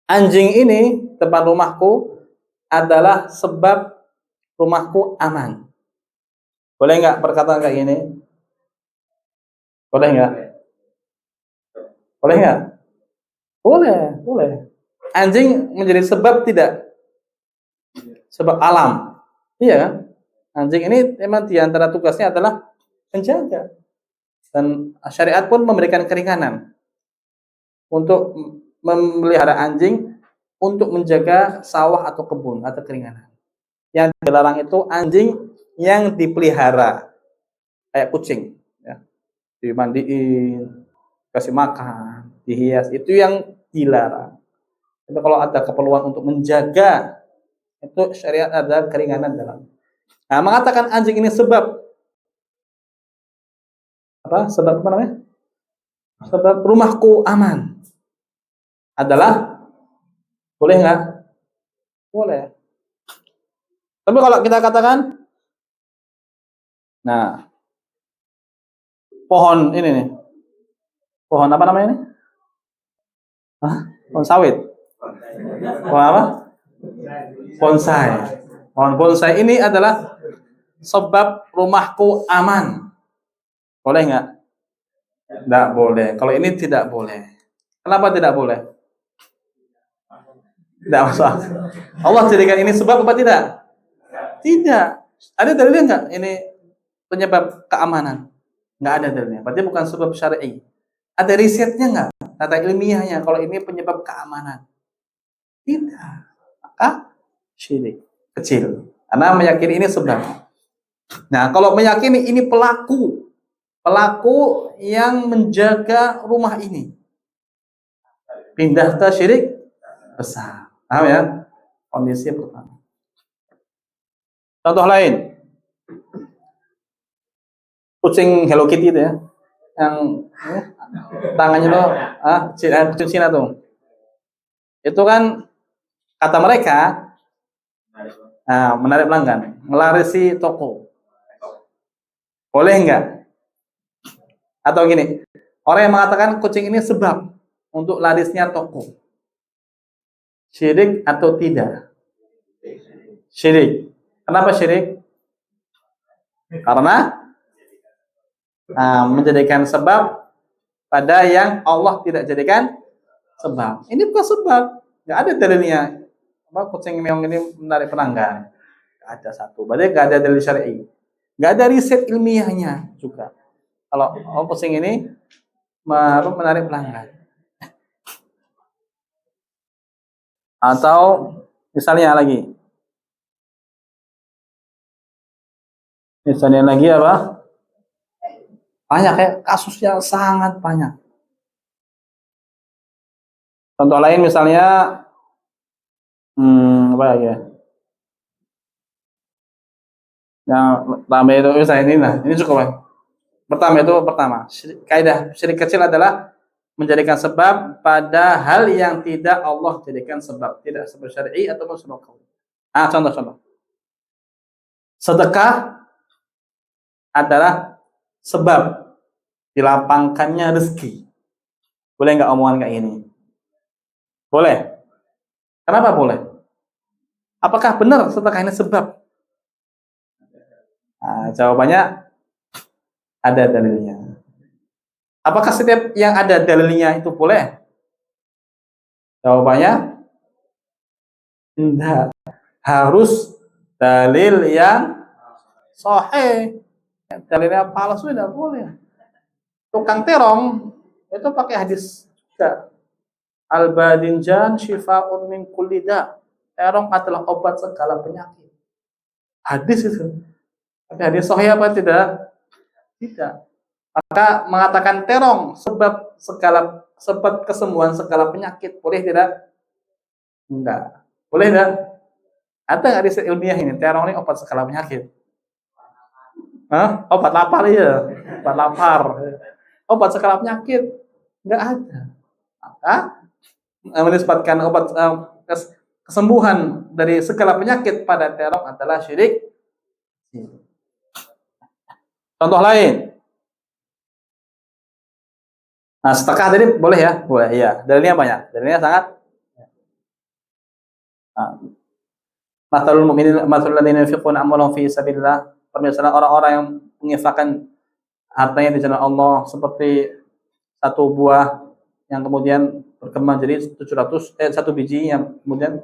Anjing ini depan rumahku adalah sebab rumahku aman. Boleh nggak perkataan kayak gini? Boleh nggak? Boleh nggak? Boleh, boleh. Anjing menjadi sebab tidak? Sebab alam. Iya kan? Anjing ini memang diantara tugasnya adalah menjaga. Dan syariat pun memberikan keringanan untuk memelihara anjing untuk menjaga sawah atau kebun atau keringanan. Yang dilarang itu anjing yang dipelihara kayak kucing, ya. Dimandiin, kasih makan, dihias, itu yang dilarang. Tapi kalau ada keperluan untuk menjaga, itu syariat ada keringanan dalam. Nah, mengatakan anjing ini sebab apa? Sebab apa namanya? Sebab rumahku aman. Adalah boleh nggak? Boleh. Tapi kalau kita katakan, nah, pohon ini nih, pohon apa namanya ini? Hah? Pohon sawit. Pohon apa? Bonsai. Pohon bonsai ini adalah sebab rumahku aman. Boleh nggak? Tidak boleh. Kalau ini tidak boleh. Kenapa tidak boleh? Tidak masuk akal. Allah jadikan ini sebab apa tidak? Tidak. Ada dalilnya nggak? Ini penyebab keamanan? Nggak ada dalilnya. Berarti bukan sebab syar'i. Ada risetnya nggak? Kata ilmiahnya kalau ini penyebab keamanan? Tidak. Maka syirik kecil. Karena meyakini ini sebab. Nah, kalau meyakini ini pelaku yang menjaga rumah ini, pindah ke syirik besar. Paham ya? Kondisi pertama. Contoh lain, kucing Hello Kitty itu ya, yang tangannya tuh, kucing Cina tuh. Itu kan kata mereka, menarik pelanggan, melarisi toko. Boleh enggak? Atau gini, orang yang mengatakan kucing ini sebab untuk larisnya toko. Syirik atau tidak? Syirik. Kenapa syirik? Karena menjadikan sebab pada yang Allah tidak jadikan sebab. Ini bukan sebab. Nggak ada dalilnya. Kucing meong ini menarik pelanggan. Nggak ada satu. Berarti nggak ada dalil syar'i. Nggak ada riset ilmiahnya juga. Kalau kucing ini menarik pelanggan. Atau misalnya lagi apa? Banyak ya, kasusnya sangat banyak. Contoh lain misalnya apa lagi ya? Yang pertama itu misalnya ini cukup ya. Pertama, kaidah syirik kecil adalah menjadikan sebab pada hal yang tidak Allah jadikan sebab, tidak sebab syar'i ataupun sebab qauli. Contoh. Sedekah adalah sebab dilapangkannya rezeki. Boleh nggak omongan kayak ini? Boleh. Kenapa boleh? Apakah benar sedekah ini sebab? Jawabannya ada dalilnya. Apakah setiap yang ada dalilnya itu boleh? Jawabannya tidak. Harus dalil yang sahih. Dalilnya palsu tidak boleh. Tukang terong itu pakai hadis juga. Al-badinjan syifa'un min kulli da. Terong adalah obat segala penyakit. Hadis itu. Tapi hadis sahih apa tidak? Tidak. Maka mengatakan terong sebab kesembuhan segala penyakit boleh tidak? Enggak. Boleh tidak? Ada nggak riset ilmiah ini? Terong ini obat segala penyakit. Obat lapar ya. Obat lapar. Obat segala penyakit enggak ada. Maka menisbatkan obat kesembuhan dari segala penyakit pada terong adalah syirik. Contoh lain. Sedekah tadi boleh ya? Boleh, iya. Dalilnya banyak. Dalilnya sangat. Mathalul mu'minin mathalul ladzina yunfiquna amwalahum fi sabilillah. Permisalan orang-orang yang menginfakkan hartanya di jalan Allah seperti satu buah yang kemudian berkembang jadi 700 satu biji yang kemudian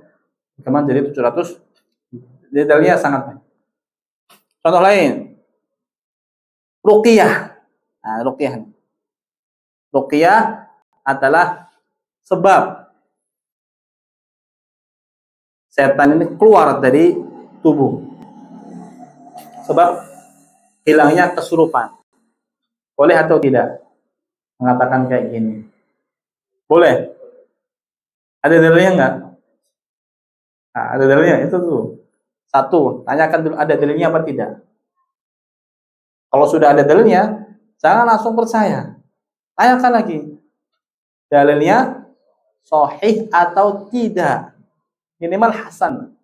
berkembang jadi 700. Jadi dalilnya sangat banyak. Contoh lain. Ruqyah. Ruqyah adalah sebab setan ini keluar dari tubuh. Sebab hilangnya kesurupan. Boleh atau tidak? Mengatakan kayak gini. Boleh. Ada dalilnya enggak? Nah, ada dalilnya itu tuh. Satu, tanyakan dulu ada dalilnya apa tidak. Kalau sudah ada dalilnya, jangan langsung percaya. Tanyakan lagi. Dalilnya sahih atau tidak. Minimal hasan.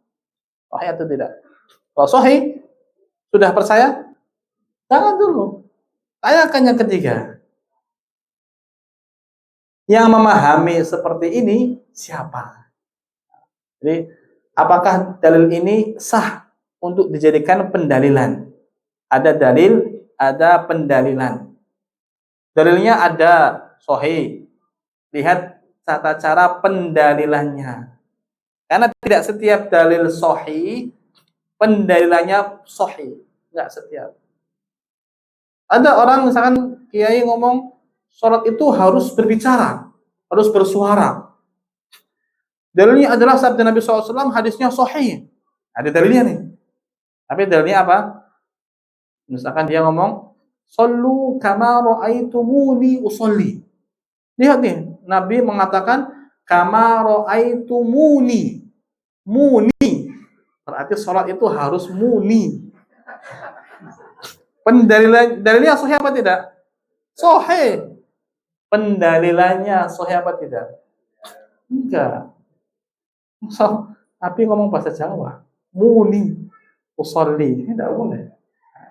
Sahih atau tidak. Kalau sahih, sudah percaya? Jangan dulu. Tanyakan yang ketiga. Yang memahami seperti ini siapa? Jadi, apakah dalil ini sah untuk dijadikan pendalilan? Ada dalil, ada pendalilan. Dalilnya ada sahih. Lihat tata cara pendalilannya. Karena tidak setiap dalil sahih pendalilannya sahih. Enggak setiap. Ada orang misalkan kiai ngomong sholat itu harus berbicara, harus bersuara. Dalilnya adalah sabda Nabi SAW, hadisnya sahih. Ada dalilnya nih. Tapi dalilnya apa? Misalkan dia ngomong, "Shallu kama ra'aitumuni usolli." Lihat nih, Nabi mengatakan, "Kama ra'aitumuni." Muni. Berarti sholat itu harus muni. Dalilnya sahih apa tidak? Sahih. Pendalilannya sahih apa tidak? Enggak. So, Nabi ngomong bahasa Jawa. Muni. Usolli. Tidak boleh.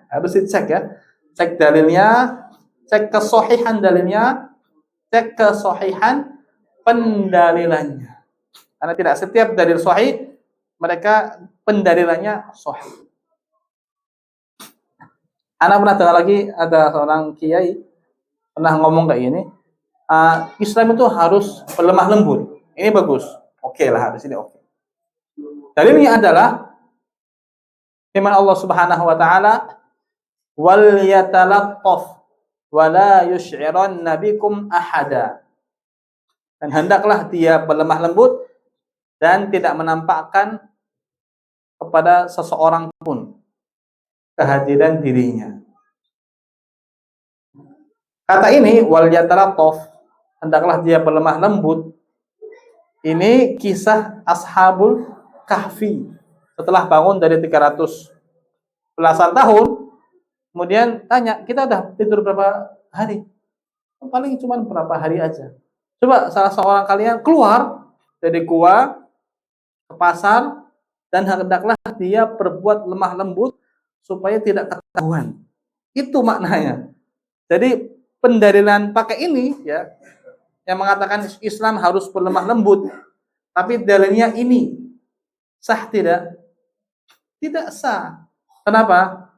Harus dicek ya. Cek dalilnya, cek kesahihan dalilnya, cek kesahihan pendalilannya. Karena tidak setiap dalil sahih mereka pendalilannya sahih. Anak pernah dengar lagi ada seorang kiai pernah ngomong kayak gini, Islam itu harus berlemah lembut. Ini bagus. Oke lah, habis ini oke. Dalilnya adalah firman Allah Subhanahu wa taala, "Wal yatalaqqaf wa la yusy'iranna bikum ahada." Dan hendaklah dia berlemah lembut dan tidak menampakkan kepada seseorang pun kehadiran dirinya. Kata ini wal yatalaqqaf, hendaklah dia berlemah lembut. Ini kisah Ashabul Kahfi. Setelah bangun dari 300 belasan tahun, kemudian tanya, "Kita udah tidur berapa hari?" Paling cuma berapa hari aja. Coba salah seorang kalian keluar dari gua ke pasar dan hendaklah dia berbuat lemah lembut supaya tidak ketahuan. Itu maknanya. Jadi pendalilan pakai ini ya, yang mengatakan Islam harus berlemah lembut, tapi dalilnya ini sah tidak? Tidak sah. Kenapa?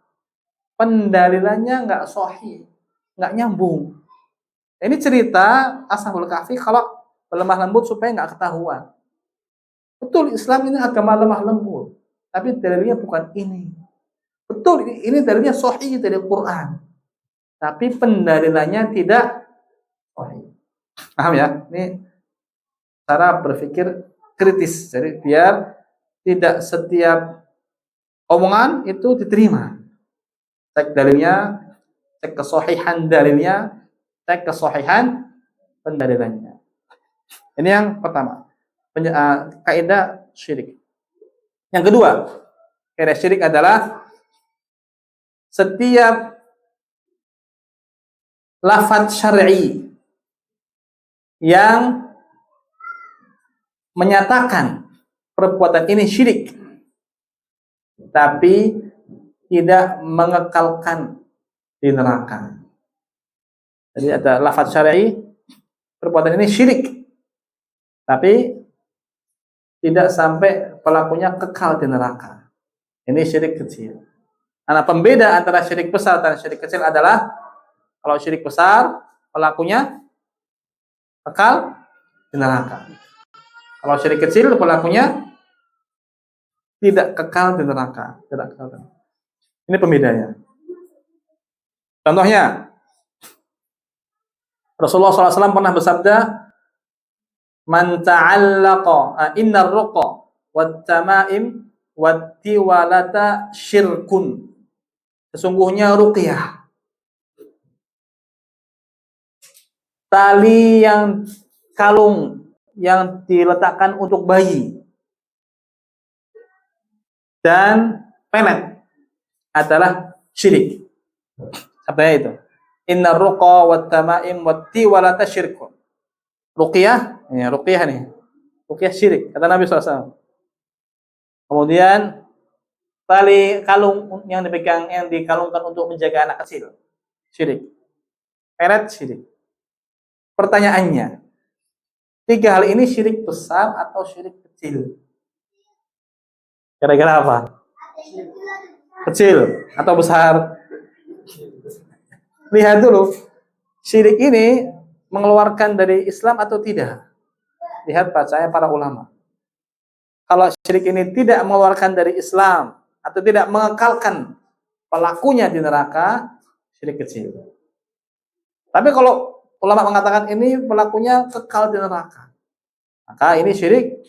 Pendalilannya nggak sahih, nggak nyambung. Ini cerita Ashabul Kahfi kalau berlemah lembut supaya nggak ketahuan. Betul, Islam ini agama lemah lembut, tapi dalilnya bukan ini. Betul, ini dalilnya sahih dari Quran. Tapi pendalilannya tidak sahih. Paham ya? Ini cara berpikir kritis. Jadi biar tidak setiap omongan itu diterima. Cek dalilnya, cek kesahihan dalilnya, cek kesahihan pendalilannya. Ini yang pertama. Kaidah syirik. Yang kedua, kaidah syirik adalah setiap lafaz syar'i yang menyatakan perbuatan ini syirik tapi tidak mengekalkan di neraka. Jadi ada lafaz syar'i perbuatan ini syirik tapi tidak sampai pelakunya kekal di neraka. Ini syirik kecil. Karena pembeda antara syirik besar dan syirik kecil adalah kalau syirik besar pelakunya kekal di neraka. Kalau syirik kecil pelakunya tidak kekal di neraka. Tidak kekal. Ini pembedanya. Contohnya, Rasulullah SAW pernah bersabda, "Man ta'allaqa innar ruqa wat tamaim wat tiwalata syirkun." Sesungguhnya ruqyah, tali yang kalung yang diletakkan untuk bayi dan pelet adalah syirik. Sabdanya itu. Inna ruqa wat tamaim wat tiwalata syirkun. Ruqyah, ya ruqyah nih. Ruqyah syirik, kata Nabi SAW. Kemudian tali kalung yang dipegang, yang dikalungkan untuk menjaga anak kecil, syirik. Pelet syirik. Pertanyaannya, tiga hal ini syirik besar atau syirik kecil? Kira-kira apa? Kecil atau besar? Lihat dulu, syirik ini mengeluarkan dari Islam atau tidak? Lihat bacanya para ulama. Kalau syirik ini tidak mengeluarkan dari Islam atau tidak mengekalkan pelakunya di neraka, syirik kecil. Tapi kalau ulama mengatakan ini pelakunya kekal di neraka, maka ini syirik.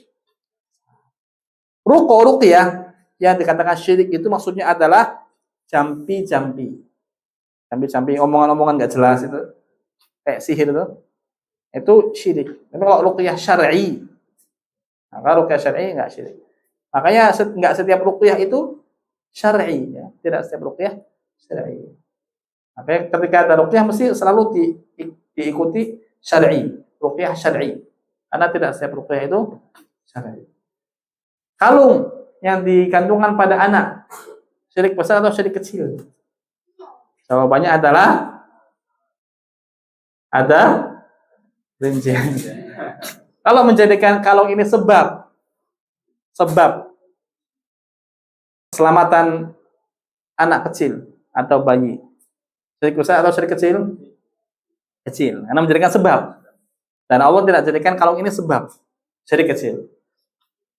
Ruqyah yang dikatakan syirik itu maksudnya adalah jampi-jampi. Jampi-jampi, omongan-omongan nggak jelas itu, kayak sihir itu syirik. Tapi kalau ruqyah syar'i, maka ruqyah syar'i nggak syirik. Makanya nggak setiap ruqyah itu syar'i, ya. Tidak setiap ruqyah syar'i. Makanya ketika ada ruqyah mesti selalu diikuti syar'i, ruqyah syar'i. Karena tidak setiap ruqyah itu syar'i. Kalung yang dikandungkan pada anak, syirik besar atau syirik kecil? Jawabannya adalah ada rincian. Kalau menjadikan kalung ini sebab keselamatan anak kecil atau bayi, syirik besar atau syirik kecil? Kecil. Karena menjadikan sebab. Dan Allah tidak jadikan kalung ini sebab, syirik kecil.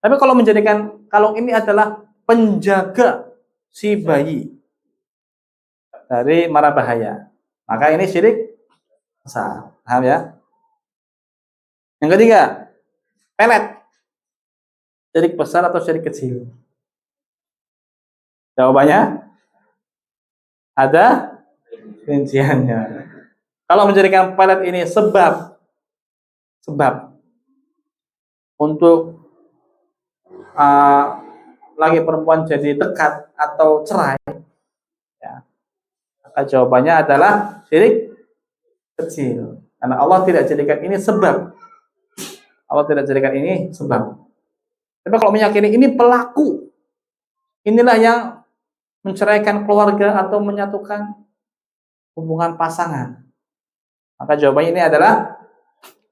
Tapi kalau menjadikan kalung ini adalah penjaga si bayi dari mara bahaya, maka ini syirik besar. Paham ya? Yang ketiga, pelet. Syirik besar atau syirik kecil? Jawabannya ada rinciannya. Kalau menjadikan pelet ini sebab untuk lagi perempuan jadi dekat atau cerai, ya, maka jawabannya adalah syirik kecil. Karena Allah tidak jadikan ini sebab. Allah tidak jadikan ini sebab. Tapi kalau meyakini ini pelaku, inilah yang menceraikan keluarga atau menyatukan hubungan pasangan, maka jawabannya ini adalah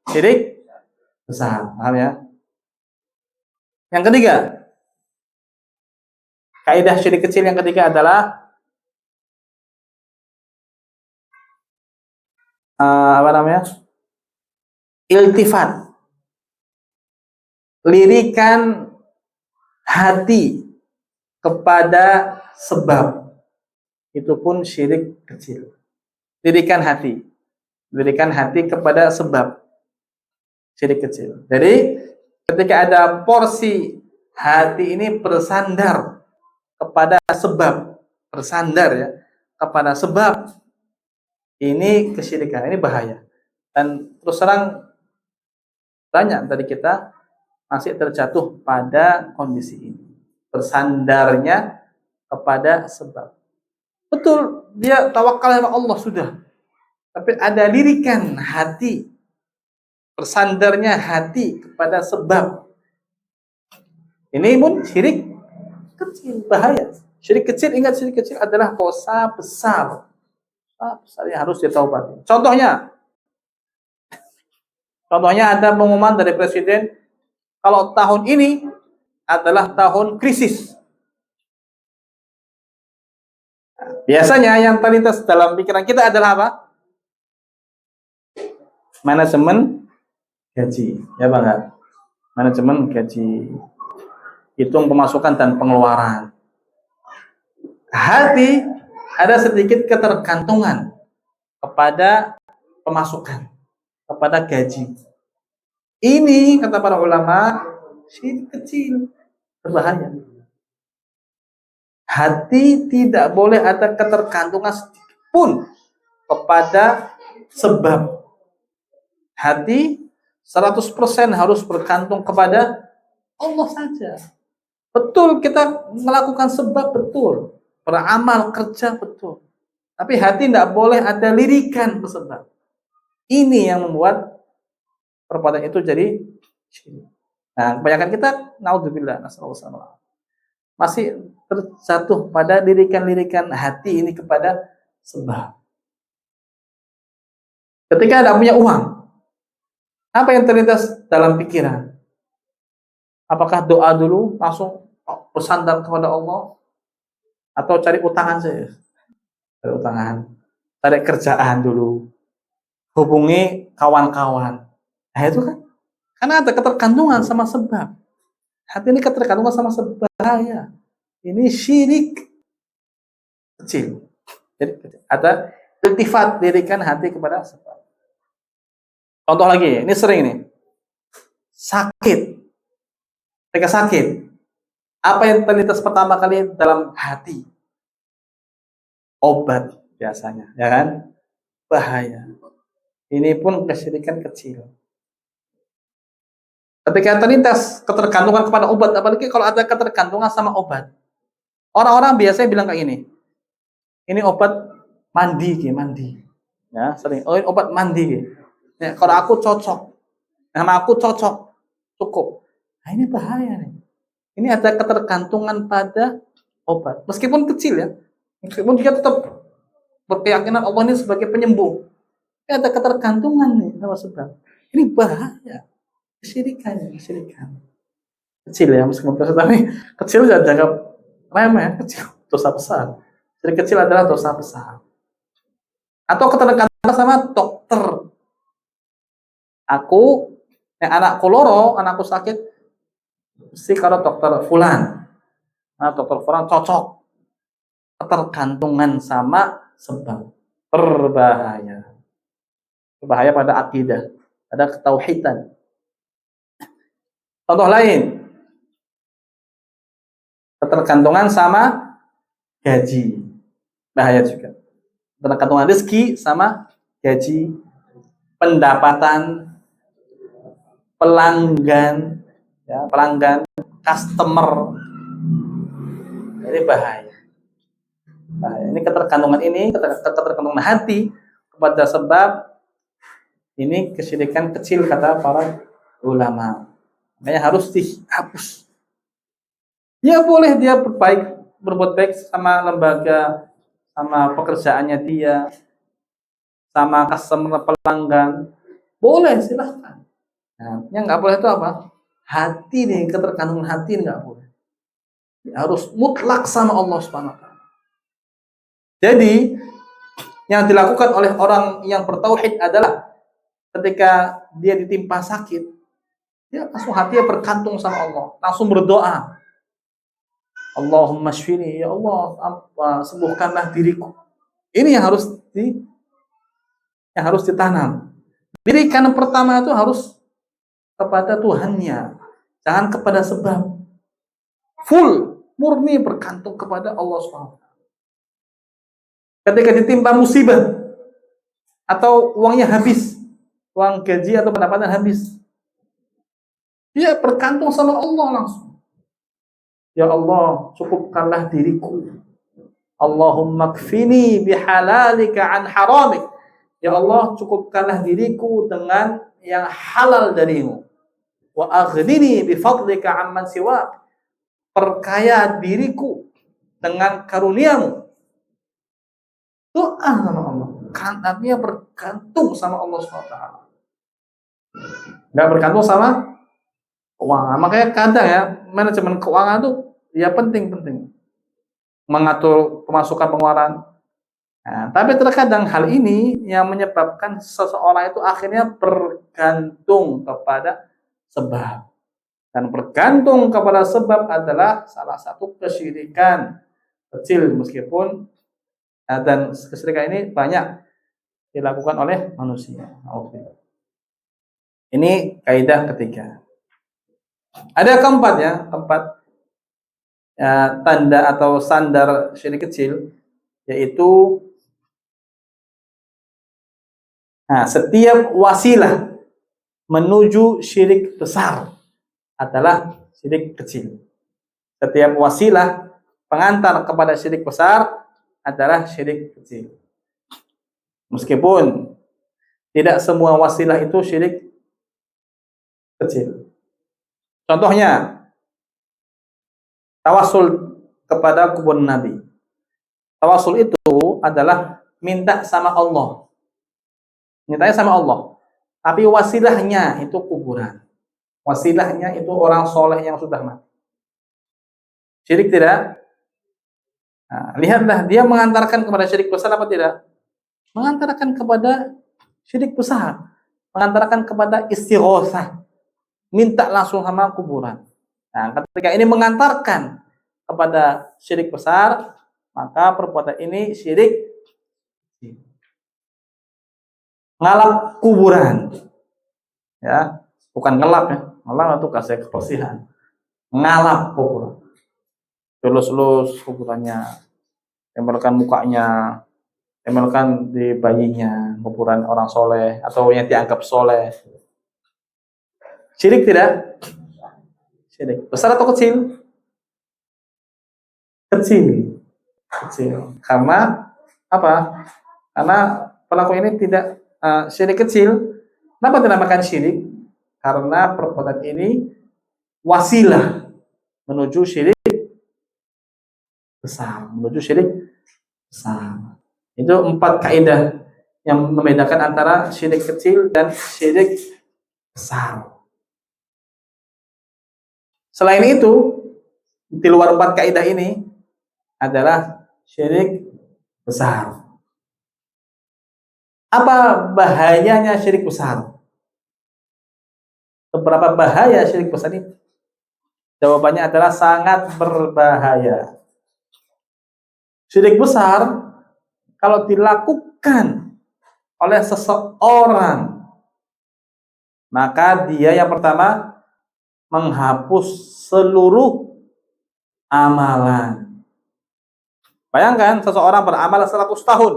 syirik besar. Paham ya? Yang ketiga, kaidah syirik kecil yang ketiga adalah iltifat, lirikan hati kepada sebab, itu pun syirik kecil. Lirikan hati kepada sebab, syirik kecil. Jadi ketika ada porsi hati ini bersandar kepada sebab, kepada sebab, ini kesyirikan, ini bahaya. Dan terus terang banyak dari kita masih terjatuh pada kondisi ini, bersandarnya kepada sebab. Betul, dia tawakal sama Allah sudah, tapi ada lirikan hati, bersandarnya hati kepada sebab. Ini pun syirik kecil, bahaya. Syirik kecil, ingat, syirik kecil adalah dosa besar. Yang harus ditaubati. Contohnya ada pengumuman dari presiden kalau tahun ini adalah tahun krisis. Biasanya yang terlintas dalam pikiran kita adalah apa? Manajemen gaji, ya Bang. Manajemen gaji, hitung pemasukan dan pengeluaran. Hati ada sedikit ketergantungan kepada pemasukan, kepada gaji. Ini kata para ulama syirik kecil, berbahaya. Hati tidak boleh ada ketergantungan sedikit pun kepada sebab. Hati 100% harus bergantung kepada Allah saja. Betul kita melakukan sebab, betul. Beramal, kerja, betul. Tapi hati tidak boleh ada lirikan ke sebab. Ini yang membuat perbuatan itu jadi syirik. Nah, kebanyakan kita, naudzubillah, nasallallahu masih terjatuh pada lirikan-lirikan hati ini kepada sebab. Ketika tidak punya uang, apa yang terlintas dalam pikiran? Apakah doa dulu, langsung bersandar kepada Allah? Atau cari utangan saja? Cari utangan, cari kerjaan dulu, hubungi kawan-kawan. Nah itu kan, karena ada ketergantungan sama sebab. Hati ini ketergantungan sama sebab, bahaya. Ini syirik kecil. Jadi ada iltifat, dirikan hati kepada sebab. Contoh lagi, ini sering nih. Sakit. Ketika sakit, apa yang terlintas pertama kali dalam hati? Obat biasanya, ya kan? Bahaya. Ini pun kesyirikan kecil. Ketika terlintas ketergantungan kepada obat, apalagi kalau ada ketergantungan sama obat, orang-orang biasanya bilang kayak gini, ini obat mandi, ya sering. Oh ini obat mandi, ya, kalau aku cocok, sama aku cocok, cukup. Nah ini bahaya nih. Ini ada ketergantungan pada obat, meskipun kecil ya, meskipun dia tetap berkeyakinan Allah ini sebagai penyembuh, tapi ada ketergantungan nih sama sebab. Ini bahaya. Kesyirikan. Kecil ya, meskipun kecil, tapi kecil jangan dianggap remeh, kecil dosa besar. Jadi kecil adalah dosa besar. Atau ketergantungan sama dokter. Anakku loro, anakku sakit, mesti kalau dokter fulan. Nah, dokter fulan cocok. Ketergantungan sama sebab. Berbahaya pada akidah, ada ketauhidan. Contoh lain, ketergantungan sama gaji, bahaya juga. Ketergantungan rezeki sama gaji, pendapatan, pelanggan, customer, ini bahaya. Ini ketergantungan hati kepada sebab, ini kesyirikan kecil kata para ulama. Makanya harus dihapus. Ya boleh dia berbuat baik sama lembaga, sama pekerjaannya dia, sama customer, pelanggan, boleh, silahkan. Nah, yang nggak boleh itu apa? Hati nih, ketergantungan hati nggak boleh. Harus mutlak sama Allah Subhanahu wa Ta'ala. Jadi yang dilakukan oleh orang yang bertauhid adalah ketika dia ditimpa sakit, dia langsung hatinya bergantung sama Allah, langsung berdoa, Allahumma shfini, ya Allah, sembuhkanlah diriku. Ini yang harus ditanam. Dirikan pertama itu harus kepada Tuhannya, jangan kepada sebab. Full, murni bergantung kepada Allah SWT. Ketika ditimpa musibah atau uangnya habis, uang gaji atau pendapatan habis, dia bergantung sama Allah langsung. Ya Allah, cukupkanlah diriku. Allahumma kfini bihalalika an haramik. Ya Allah, cukupkanlah diriku dengan yang halal darimu. Wa aghnini bifadlika amman siwak. Perkaya diriku dengan karuniamu. Doa sama Allah. Artinya bergantung sama Allah SWT. Nggak bergantung sama keuangan. Makanya kadang ya, manajemen keuangan itu ya penting. Mengatur pemasukan pengeluaran. Nah, tapi terkadang hal ini yang menyebabkan seseorang itu akhirnya bergantung kepada sebab. Dan bergantung kepada sebab adalah salah satu kesyirikan kecil, meskipun dan kesyirikan ini banyak dilakukan oleh manusia. Ini kaidah ketiga. Ada keempat ya, tanda atau sandar syirik kecil, yaitu setiap wasilah menuju syirik besar adalah syirik kecil. Setiap wasilah pengantar kepada syirik besar adalah syirik kecil. Meskipun tidak semua wasilah itu syirik kecil. Contohnya, tawasul kepada kuburan Nabi. Tawasul itu adalah minta sama Allah. Mintanya sama Allah. Tapi wasilahnya itu kuburan. Wasilahnya itu orang soleh yang sudah mati. Syirik tidak? Nah, lihatlah, dia mengantarkan kepada syirik besar apa tidak? Mengantarkan kepada syirik besar. Mengantarkan kepada istighosah. Minta langsung sama kuburan. Nah, ketika ini mengantarkan kepada syirik besar, maka perbuatan ini syirik ngalap kuburan. Ya, bukan ngelap ya. Ngelap itu kasih kebersihan. Ngalap kuburan. Lulus-lulus kuburannya, tempelkan mukanya, tempelkan di bayinya, kuburan orang soleh atau yang dianggap soleh. Syirik tidak? Syirik. Besar atau kecil? Kecil. Kecil. Karena apa? Karena pelaku ini tidak syirik kecil. Kenapa dinamakan syirik? Karena perbuatan ini wasilah menuju syirik besar, menuju syirik besar. Itu 4 kaidah yang membedakan antara syirik kecil dan syirik besar. Selain itu, di luar 4 kaidah ini adalah syirik besar. Apa bahayanya syirik besar? Seberapa bahaya syirik besar ini? Jawabannya adalah sangat berbahaya. Syirik besar kalau dilakukan oleh seseorang, maka dia yang pertama menghapus seluruh amalan. Bayangkan seseorang beramal 100 tahun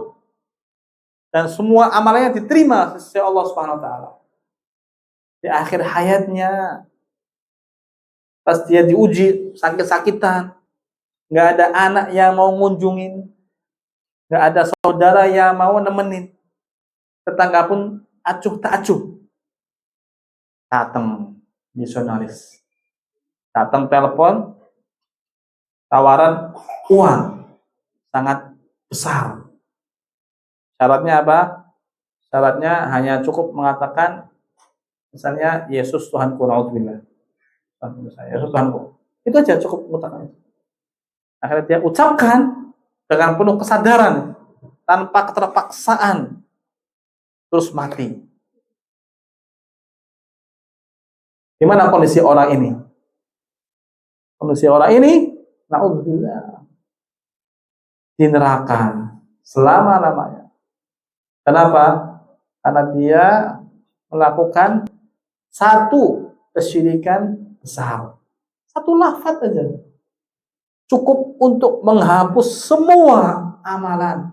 dan semua amalannya diterima sisi Allah Subhanahu wa taala. Di akhir hayatnya pas dia diuji sakit-sakitan, nggak ada anak yang mau ngunjungin, nggak ada saudara yang mau nemenin, tetangga pun acuh tak acuh. Datang misionaris, datang telepon, tawaran uang sangat besar. Syaratnya apa? Syaratnya hanya cukup mengatakan, misalnya Yesus Tuhanku, naudzubillah, Yesus Tuhanku. Itu aja cukup mengatakan. Akhirnya dia ucapkan dengan penuh kesadaran, tanpa keterpaksaan, terus mati. Gimana kondisi orang ini? Kondisi orang ini, naudzubillah, di neraka selama-lamanya. Kenapa? Karena dia melakukan satu kesyirikan besar. Satu lafaz aja cukup untuk menghapus semua amalan.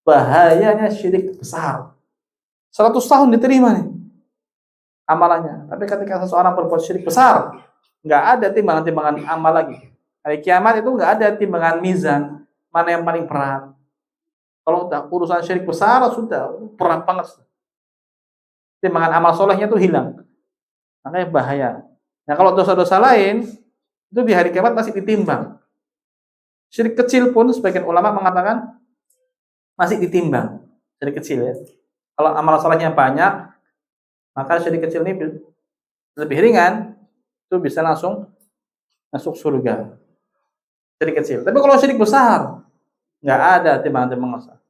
Bahayanya syirik besar. 100 tahun diterima nih amalannya. Tapi ketika seseorang berbuat syirik besar, nggak ada timbangan-timbangan amal lagi. Hari kiamat itu nggak ada timbangan mizan, mana yang paling berat. Kalau udah urusan syirik besar, sudah berat banget. Timbangan amal solehnya itu hilang. Makanya bahaya. Nah kalau dosa-dosa lain, itu di hari kiamat masih ditimbang. Syirik kecil pun sebagian ulama mengatakan masih ditimbang. Syirik kecil ya. Kalau amal solehnya banyak, maka syirik kecil ini lebih ringan, itu bisa langsung masuk surga. Syirik kecil. Tapi kalau syirik besar, nggak ada timbangan-timbangan.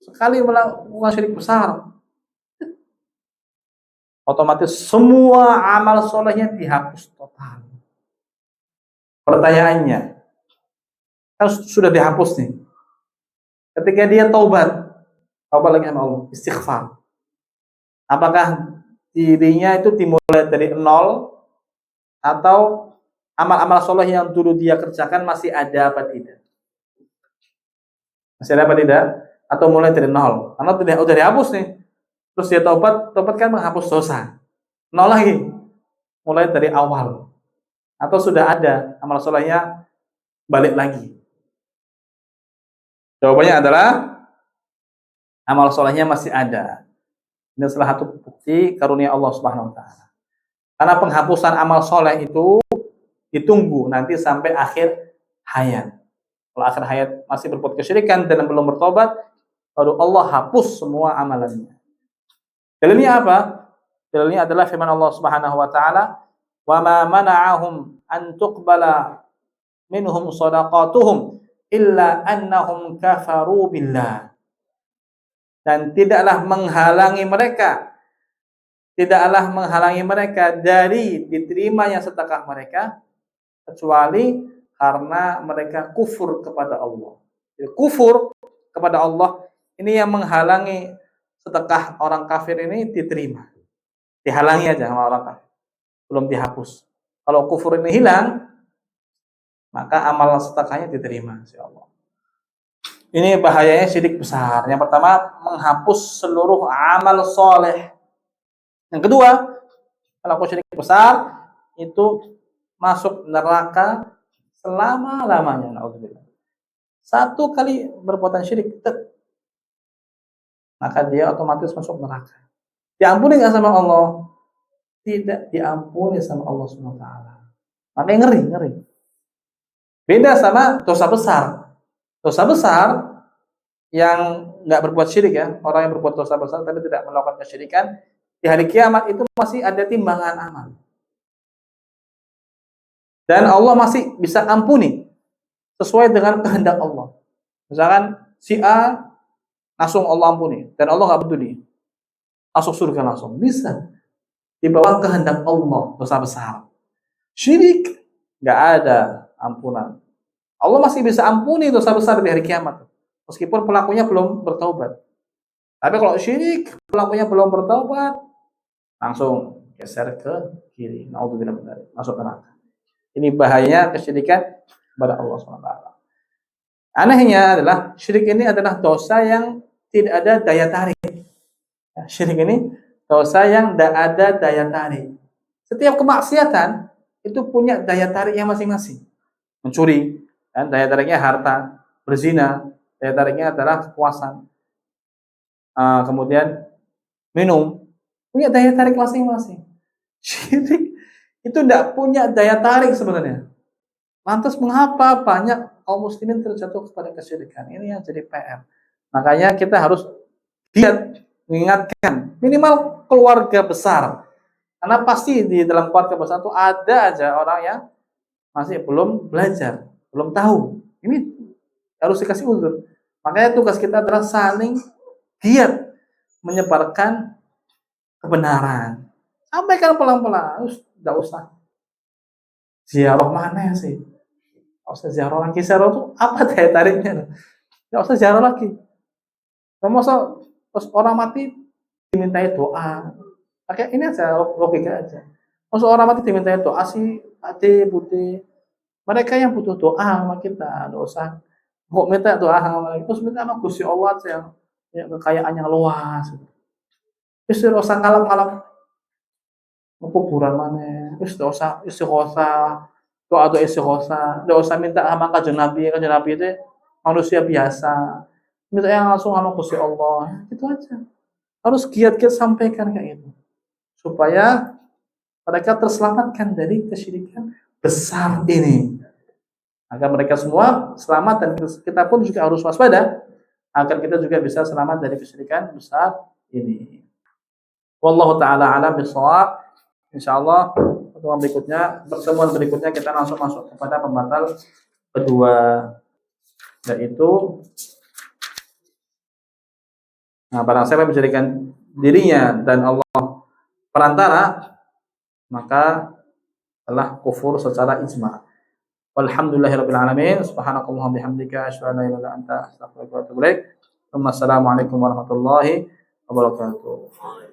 Sekali melakukan syirik besar, otomatis semua amal solehnya dihapus total. Pertanyaannya, kan sudah dihapus nih. Ketika dia taubat lagi sama Allah, istighfar. Apakah dirinya itu dimulai dari nol, atau amal-amal soleh yang dulu dia kerjakan masih ada apa tidak? Masih ada apa tidak? Atau mulai dari nol? Karena udah dihapus nih. terus dia tobat kan menghapus dosa. Nol lagi, mulai dari awal. Atau sudah ada amal solehnya, balik lagi. Jawabannya adalah amal solehnya masih ada. Ini salah satu bukti karunia Allah Subhanahu wa taala. Karena penghapusan amal soleh itu ditunggu nanti sampai akhir hayat. Kalau akhir hayat masih berbuat kesyirikan dan belum bertobat, lalu Allah hapus semua amalannya. Dalilnya apa? Dalilnya adalah firman Allah Subhanahu wa taala, "Wa ma mana'ahum an tuqbala minhum shadaqatuhum illa annahum kafaru billah." Dan tidaklah menghalangi mereka dari diterimanya sedekah mereka kecuali karena mereka kufur kepada Allah. Jadi, kufur kepada Allah ini yang menghalangi sedekah orang kafir ini diterima. Dihalangi aja sama orang kafir, belum dihapus. Kalau kufur ini hilang, maka amal sedekahnya diterima insyaallah. Ini bahayanya syirik besar. Yang pertama, menghapus seluruh amal soleh. Yang kedua, kalau syirik besar itu masuk neraka selama-lamanya. Naudzubillah. Satu kali berbuatan syirik, maka dia otomatis masuk neraka. Diampuni nggak sama Allah? Tidak diampuni sama Allah SWT. Makanya ngeri. Beda sama dosa besar. Dosa besar yang nggak berbuat syirik ya, orang yang berbuat dosa besar tapi tidak melakukan kesyirikan, di hari kiamat itu masih ada timbangan amal. Dan Allah masih bisa ampuni sesuai dengan kehendak Allah. Misalkan si A langsung Allah ampuni dan Allah nggak peduli, masuk surga langsung, bisa di bawah kehendak Allah. Dosa besar syirik nggak ada ampunan. Allah masih bisa ampuni dosa besar di hari kiamat meskipun pelakunya belum bertaubat. Tapi kalau syirik pelakunya belum bertaubat, langsung geser ke kiri, naudzubillah, masuk neraka. Ini bahayanya kesyirikan kepada Allah SWT. Anehnya adalah syirik ini adalah dosa yang tidak ada daya tarik. Syirik ini dosa yang tidak ada daya tarik. Setiap kemaksiatan itu punya daya tariknya masing-masing. Mencuri, dan daya tariknya harta. Berzina, daya tariknya adalah kekuasaan. Kemudian minum, punya daya tarik masing-masing. Syirik itu tidak punya daya tarik sebenarnya. Lantas mengapa banyak kaum muslimin terjatuh kepada kesyirikan? Ini yang jadi PR. Makanya kita harus giat mengingatkan minimal keluarga besar. Karena pasti di dalam keluarga besar itu ada aja orang yang masih belum belajar, belum tahu. Ini harus dikasih uzur. Makanya tugas kita adalah saling giat menyebarkan kebenaran. Sampaikan pelan-pelan, tidak usah ziarah mana sih? Tidak usah ziarah lagi. Ziarah itu apa daya tariknya? Tidak usah ziarah lagi. Masa orang mati dimintai doa. Pakai ini aja, logika aja. Masa orang mati dimintai doa sih, ade, bude. Mereka yang butuh doa sama kita, tidak usah kok minta doa sama mereka. Terus minta sama Gusti Allah yang kekayaan yang luas. Terus tidak usah kalap-kalap kuburan mana. Terus tidak usah istighosa, doa istighosa. Tidak usah minta sama kanjeng Nabi itu manusia biasa. Minta yang langsung sama Gusti Allah. Itu aja. Harus giat-giat sampaikan kayak gitu. Supaya mereka terselamatkan dari kesyirikan besar ini. Agar mereka semua selamat dan kita pun juga harus waspada agar kita juga bisa selamat dari kesyirikan besar ini. Wallahu taala a'lam bishawab. Insyaallah pertemuan berikutnya kita langsung masuk kepada pembatal kedua, yaitu barang siapa menjadikan dirinya dan Allah perantara, maka telah kufur secara ijma'. Walhamdulillahirabbil alamin. Subhanakallahumma bihamdika asyhadu an la ilaha illa anta astaghfiruka wa atubu ilaik. Assalamualaikum warahmatullahi wabarakatuh.